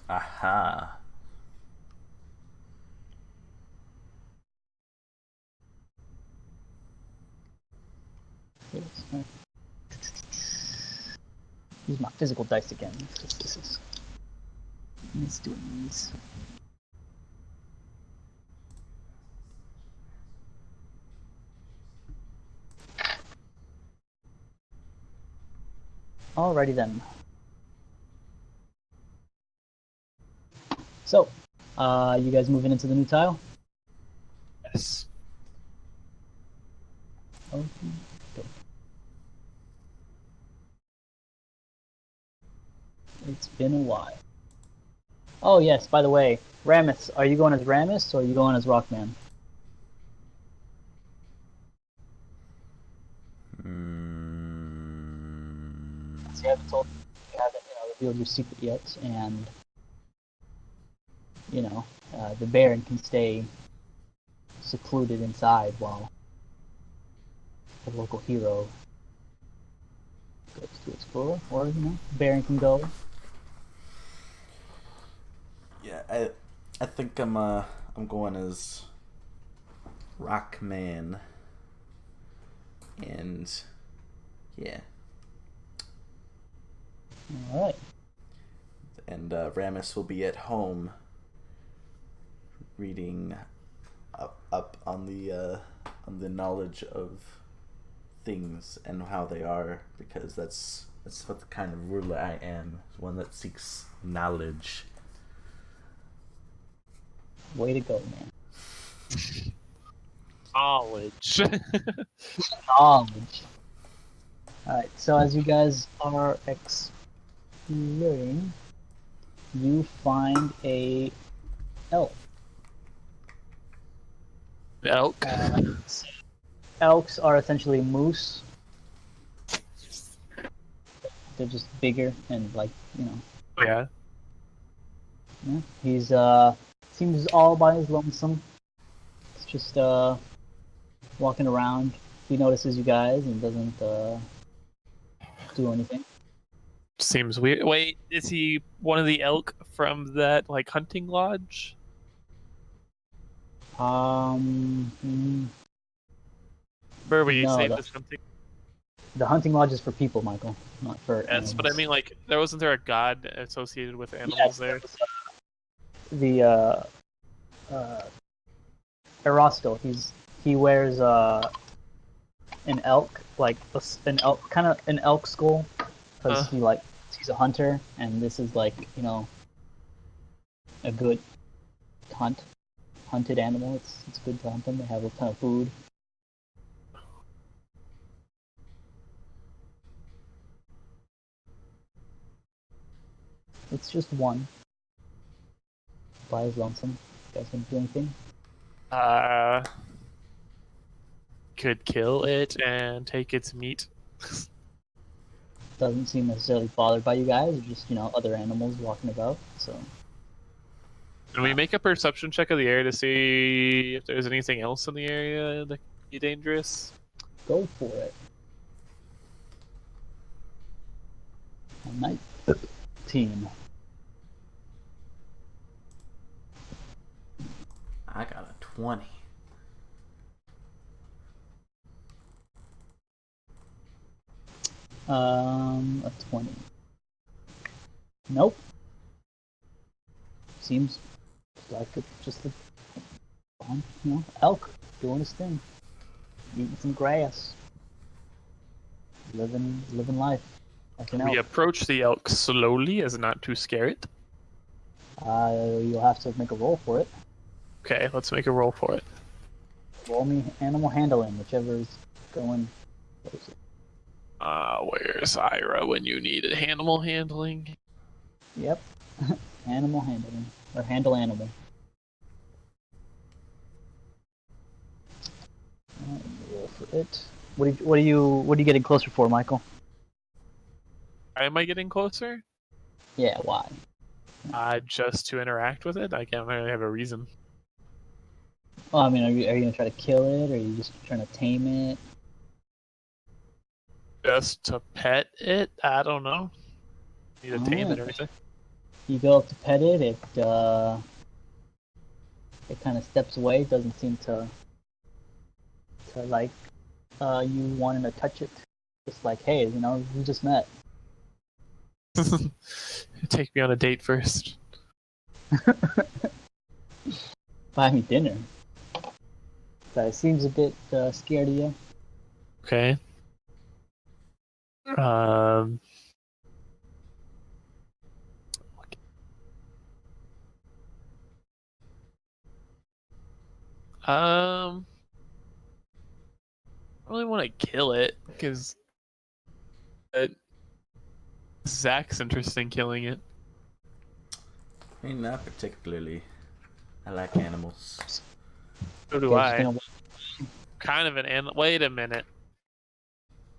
Aha. Yes, right. Use my physical dice again. This is. Let's do these. Alrighty then. So, you guys moving into the new tile? Yes. Okay. It's been a while. Oh yes, by the way, Ramus, are you going as Ramus or are you going as Rockman? So you haven't told, you haven't revealed your secret yet, and the Baron can stay secluded inside while the local hero goes to explore, or Baron can go. Yeah, I think I'm going as Rockman. And yeah. All right. And Ramus will be at home reading up on the knowledge of things and how they are, because that's what the kind of ruler I am, one that seeks knowledge. Way to go, man. Knowledge. Knowledge. Alright, so as you guys are exploring, you find a elk. Elk. Elks are essentially moose. They're just bigger and Yeah. yeah. He's seems all by his lonesome. It's just walking around. He notices you guys and doesn't do anything. Seems weird. Wait, is he one of the elk from that hunting lodge? Where we No, saved this hunting? the hunting lodge is for people, Michael, not for Yes, but I animals. mean, there wasn't there a god associated with animals there? The Erasto, he wears an elk, an elk skull, because he's a hunter, and this is a good hunted animal. It's good to hunt them. They have a ton of food. It's just one. By his lonesome. You guys gonna do anything? Could kill it and take its meat. Doesn't seem necessarily bothered by you guys. Or just other animals walking about. So. Can we make a perception check of the area to see if there's anything else in the area that could be dangerous? Go for it. A nice team. I got a 20. A 20. Nope. Seems like it's just a elk doing his thing, eating some grass, living life like an elk. We approach the elk slowly as not to scare it. You'll have to make a roll for it. Okay, let's make a roll for it. Roll me animal handling, whichever is going closer. Where's Ira when you need it? Animal handling. Yep. Animal handling. Or handle animal. Roll for it. What are you getting closer for, Michael? Why am I getting closer? Yeah, why? Just to interact with it. I can't really have a reason. Well, I mean, are you gonna try to kill it, or are you just trying to tame it? Just to pet it? I don't know. Need to tame it Alright. or anything. You go up to pet it, it kind of steps away, doesn't seem to like you wanting to touch it. Just like, hey, we just met. Take me on a date first. Buy me dinner. But it seems a bit scared of you. Okay. Um. I really want to kill it because Zach's interested in killing it. I mean, not particularly. I like animals. So do Okay, I. just Kind of an animal. Wait a minute.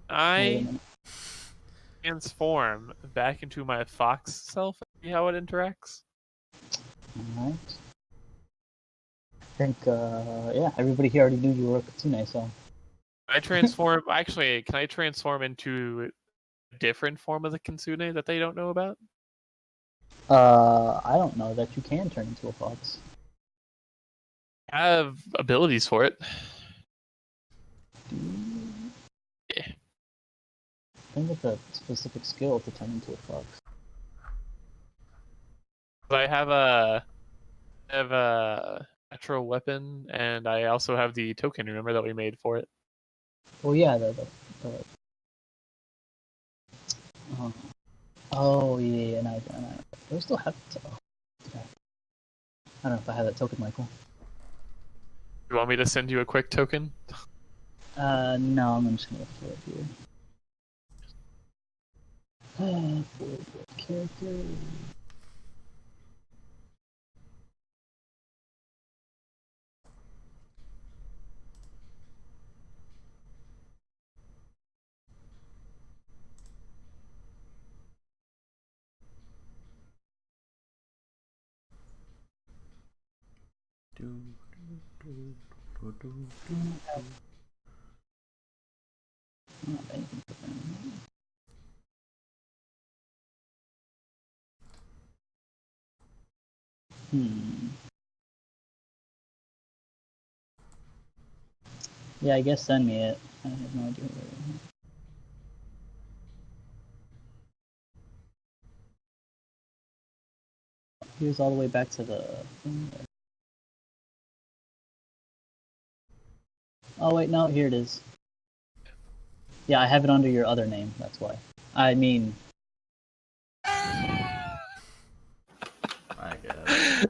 wait a I minute. transform back into my fox self and see how it interacts. Alright. I think, yeah, everybody here already knew you were a Kitsune, so. I transform. Actually, can I transform into a different form of the Kitsune that they don't know about? I don't know that you can turn into a fox. I have abilities for it. Yeah. I think it's a specific skill to turn into a fox. I have a natural weapon, and I also have the token. Remember that we made for it. Oh yeah, oh yeah, and I do I still have I don't know if I have that token, Michael. You want me to send you a quick token? No, I'm just gonna throw it here. For the character. I don't have anything for them. Yeah, I guess send me it. I have no idea where. Here's all the way back to the thing there. Oh wait, no, here it is. Yeah, I have it under your other name, that's why. I mean, I guess.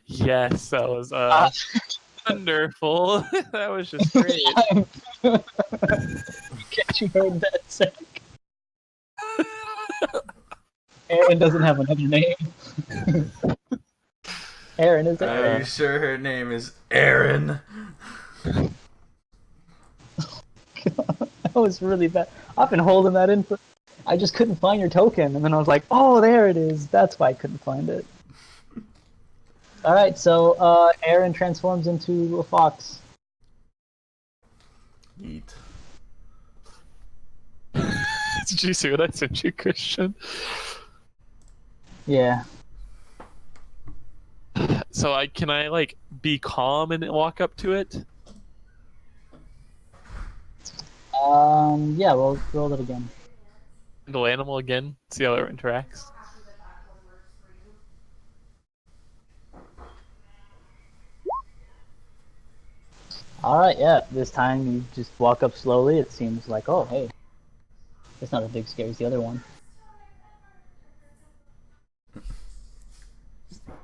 Yes, that was wonderful. That was just great. Can't you heard that, Zach? Aaron doesn't have another name. Aaron is Are Aaron. you sure her name is Erin? That was really bad. I've been holding that in for. I just couldn't find your token, and then I was like, "Oh, there it is." That's why I couldn't find it. All right, so Aaron transforms into a fox. Eat. Did you see what I sent you, Christian? Yeah. So can I like be calm and walk up to it? Yeah. We'll roll it again. Handle animal again. See how it interacts. All right. Yeah. This time you just walk up slowly. It seems like, oh, hey, it's not as big scary as the other one.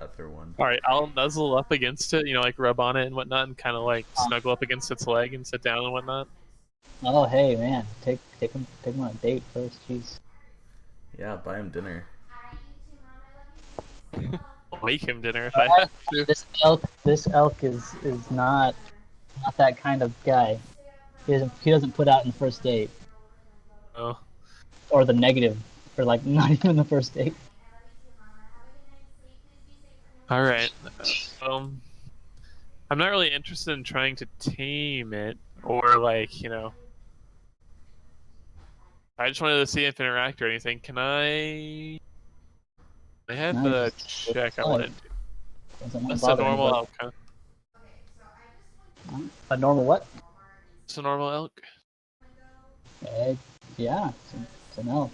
A throw one. All right, I'll nuzzle up against it, like rub on it and whatnot, and kind of like snuggle up against its leg and sit down and whatnot. Oh, hey, man. Take him on a date first, jeez. Yeah, buy him dinner. I'll make him dinner if I have to. This elk is not that kind of guy. He doesn't put out in the first date. Oh. Or the negative, or like not even the first date. All right. I'm not really interested in trying to tame it, or like, I just wanted to see if it interact or anything. Can I have No, a just check I fine. want to do? Doesn't That's a bother normal anybody. elk, huh? A normal what? It's a normal elk. Yeah, it's an elk.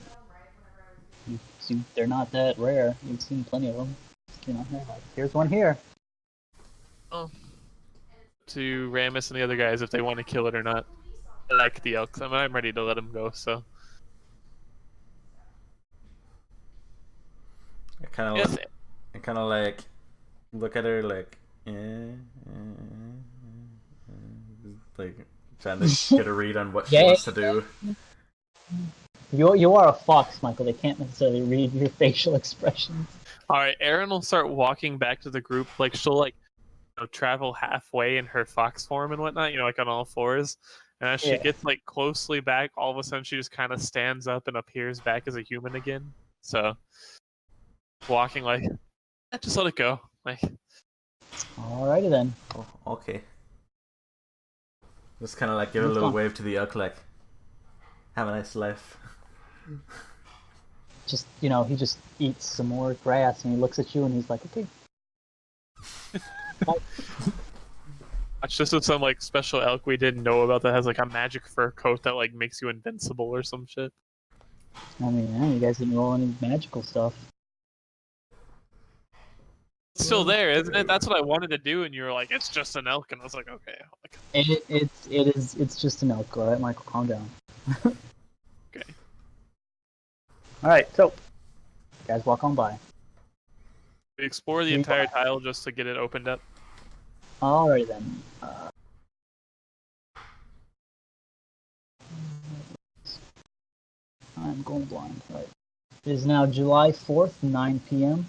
They're not that rare. You've seen plenty of them. Here's one here. Oh. To Ramus and the other guys if they want to kill it or not. I like the elk. I'm ready to let them go, so. I kind of like look at her like, like trying to get a read on what she wants to do. You are a fox, Michael. They can't necessarily read your facial expressions. Alright, Erin will start walking back to the group. Like, she'll, travel halfway in her fox form and whatnot, like on all fours. And as she gets, closely back, all of a sudden she just kind of stands up and appears back as a human again. So, walking just let it go. Alrighty then. Oh, okay. Just kind of like give a little wave to the elk, like, have a nice life. Just, he just eats some more grass and he looks at you and he's like, okay. Watch, this is some special elk we didn't know about that has a magic fur coat that makes you invincible or some shit. I mean, yeah, you guys didn't roll any magical stuff. It's still there, isn't it? That's what I wanted to do, and you were like, "It's just an elk," and I was like, "Okay." It's just an elk. All right, Michael, calm down. Okay. All right, so guys, walk on by. We explore the entire tile just to get it opened up. Alright then. I'm going blind. Right. It is now July 4th, 9 p.m.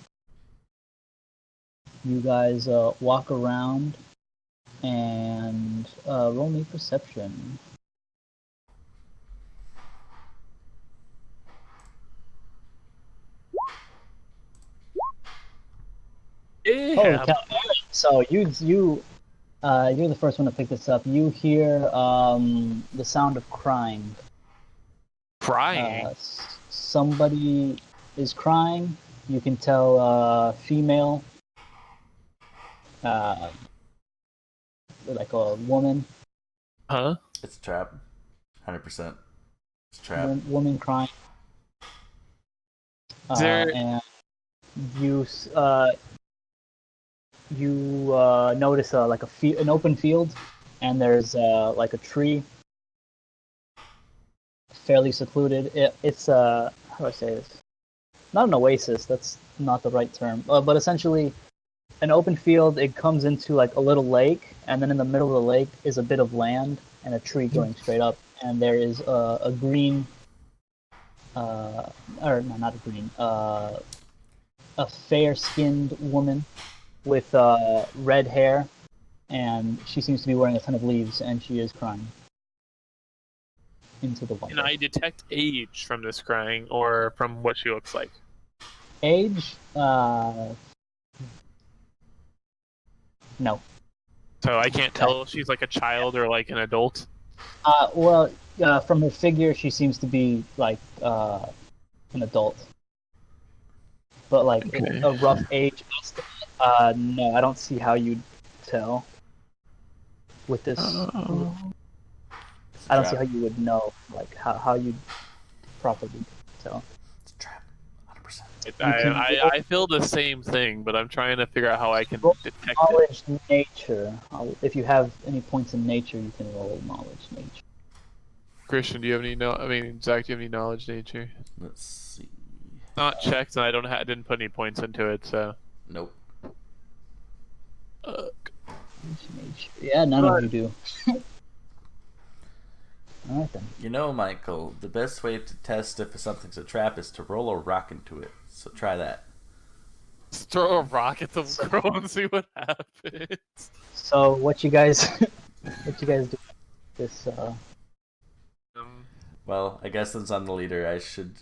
You guys walk around and roll me perception. Yeah. Holy cow. So you're the first one to pick this up. You hear the sound of crying. Crying? Somebody is crying. You can tell female, like a woman. Huh? It's a trap. 100%. It's a trap. Woman crying. And you notice an open field, and there's like a tree, fairly secluded. It's how do I say this? Not an oasis. That's not the right term. But essentially, an open field. It comes into like a little lake, and then in the middle of the lake is a bit of land and a tree going straight up, and there is a green, or no, not a green, a fair-skinned woman with red hair, and she seems to be wearing a ton of leaves, and she is crying into the water. Can I detect age from this crying, or from what she looks like? Age? No. So I can't tell if she's like a child or like an adult? Well, from her figure, she seems to be like an adult. But like a rough age estimate, no, I don't see how you'd tell with this. I don't see how you would know, like how you'd properly tell. It's a trap. 100%. I feel the same thing, but I'm trying to figure out how I can detect knowledge, nature. If you have any points in nature, you can roll knowledge, nature. Christian, do you have any Zach, do you have any knowledge nature? Let's see. Not checked, and I didn't put any points into it, so. Nope. Yeah, none of you do. Alright then. You know, Michael, the best way to test if something's a trap is to roll a rock into it. So try that. Just throw a rock at the girl and see what happens. So what you guys do? This Well, I guess since I'm the leader, I should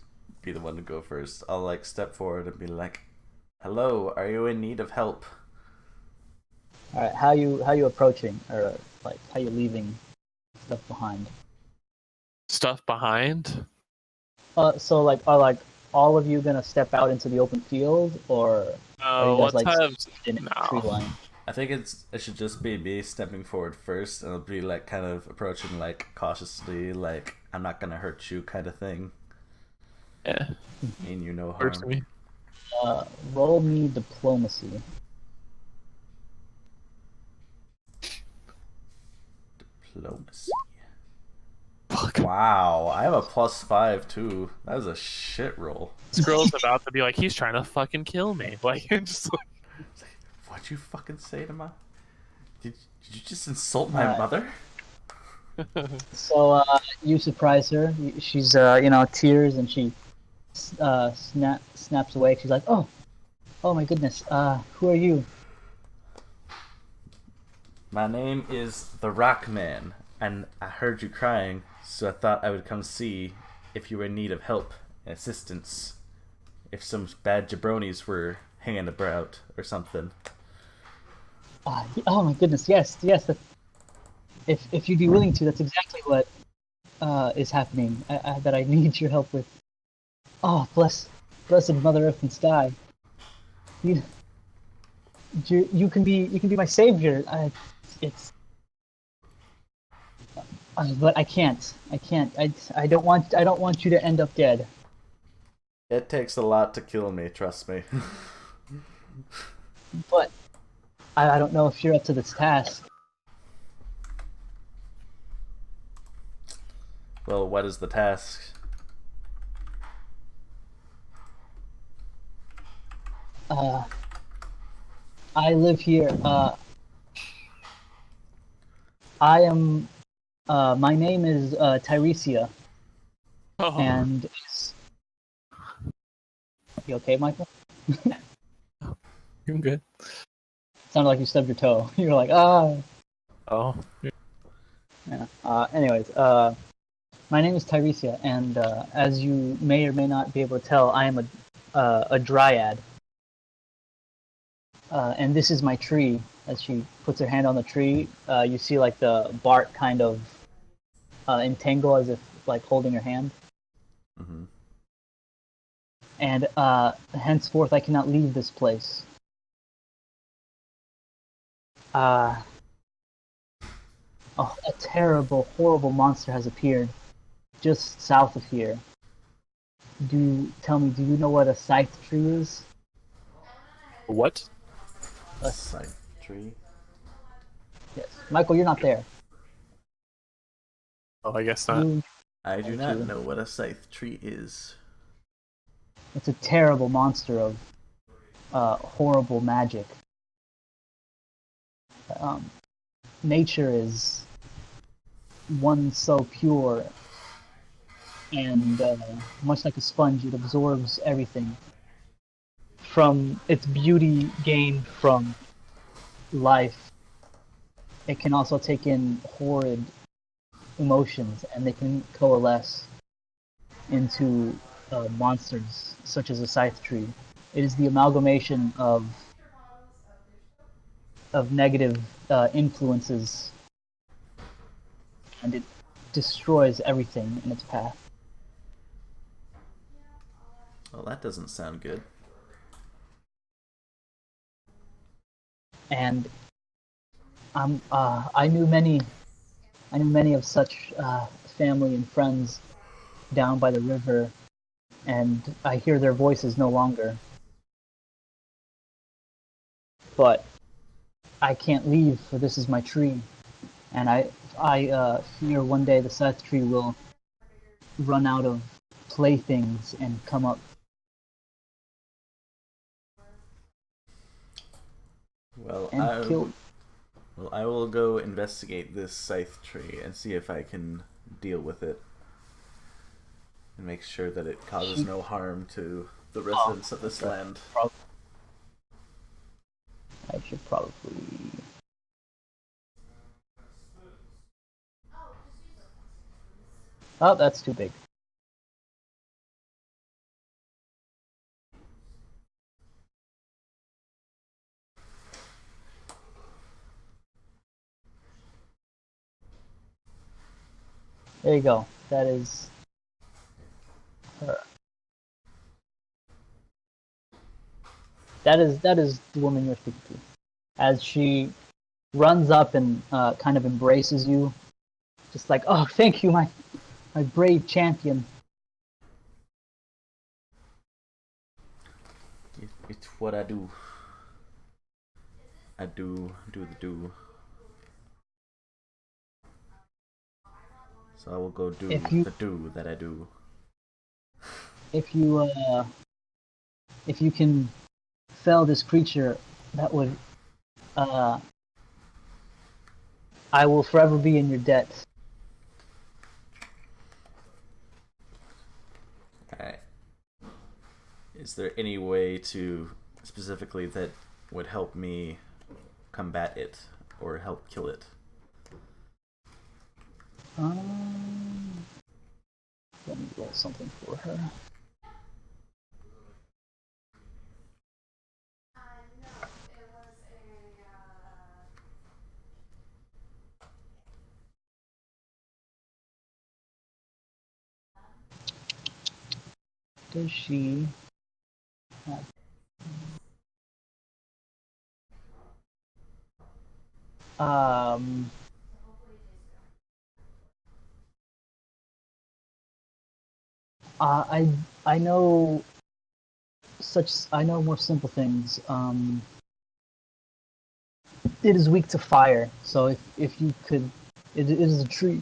be the one to go first. I'll like step forward and be like, "Hello, are you in need of help?" Alright, how you approaching, or like how you leaving stuff behind? Stuff behind? So like are all of you gonna step out into the open field, or are you guys Let's have in a tree line? I think it should just be me stepping forward first, and it'll be like kind of approaching like cautiously, like I'm not gonna hurt you kind of thing. Yeah, Mean you no works for harm. me. Roll me diplomacy. Diplomacy. Fuck. Wow, I have a +5 too. That was a shit roll. This girl's about to be like, he's trying to fucking kill me. Like, just like, What'd you fucking say to my? Did you just insult my mother? So you surprise her. She's tears, and she snaps away. She's like, oh my goodness. Who are you? My name is the Rock Man, and I heard you crying, so I thought I would come see if you were in need of help and assistance. If some bad jabronis were hanging about or something. Oh my goodness, yes. If you'd be willing to, that's exactly what is happening. That I need your help with. Oh, blessed Mother Earth and Sky. You can be my savior. But I can't. I don't want you to end up dead. It takes a lot to kill me, trust me. But I don't know if you're up to this task. Well, what is the task? I live here. I am. My name is Tyresia, oh, and you okay, Michael? I'm good. Sounded like you stubbed your toe. You were like, ah. Oh, Yeah. Anyways, my name is Tyresia, and as you may or may not be able to tell, I am a dryad. And this is my tree. As she puts her hand on the tree, you see like the bark kind of entangle as if like holding her hand. Mm-hmm. And henceforth, I cannot leave this place. A terrible, horrible monster has appeared just south of here. Do you know what a scythe tree is? what? A scythe tree. Yes. Michael, you're not there. Oh, I guess not. I do not know what a scythe tree is. It's a terrible monster of horrible magic. Nature is one so pure, and much like a sponge, it absorbs everything. From its beauty gained from life, it can also take in horrid emotions, and they can coalesce into monsters such as a scythe tree. It is the amalgamation of negative influences, and it destroys everything in its path. Well, that doesn't sound good. And I knew many of such family and friends down by the river, and I hear their voices no longer. But I can't leave, for this is my tree, and I fear one day the scythe tree will run out of playthings and come up. Well, and kill. well, I will go investigate this scythe tree and see if I can deal with it and make sure that it causes no harm to the residents of this land. I should probably. Oh, that's too big. There you go. That is her. That is the woman you're speaking to. As she runs up and kind of embraces you, just like, oh, thank you, my brave champion. It's what I do. I do the do. So I will go do the do that I do. If you can fell this creature, that would I will forever be in your debt. Alright. Is there any way to specifically that would help me combat it or help kill it? Let me roll something for her. Does she have... I know I know more simple things. It is weak to fire, so if you could, it is a tree,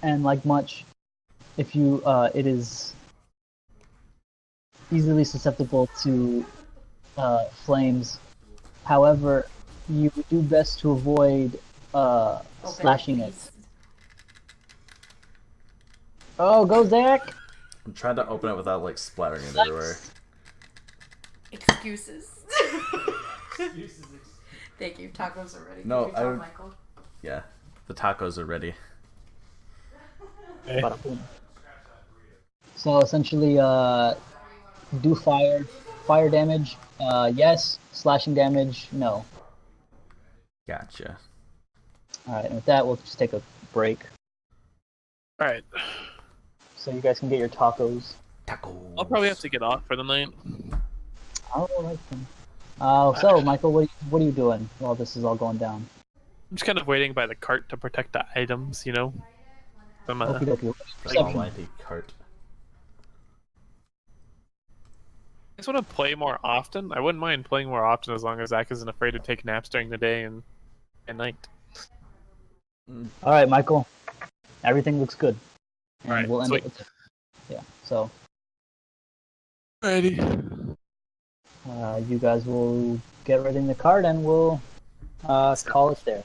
and like much, if you it is easily susceptible to flames. However, you would do best to avoid slashing it. Oh, go Zach! I'm trying to open it without like splattering it everywhere. Excuses. Thank you. Tacos are ready. No, Good job, Michael. Yeah, the tacos are ready. Okay. So essentially, do fire damage. Yes. Slashing damage. No. Gotcha. All right. And with that, we'll just take a break All right. so you guys can get your tacos. Tacos. I'll probably have to get off for the night. Oh, right then. So Michael, what are you doing while this is all going down? I'm just kind of waiting by the cart to protect the items, you know? From, Okie dokie. The almighty cart. I just want to play more often. I wouldn't mind playing more often as long as Zach isn't afraid to take naps during the day and at night. All right, Michael. Everything looks good. And All right, we'll end sweet. it with yeah. So Alrighty. you guys will get ready in the cart, and we'll call it there.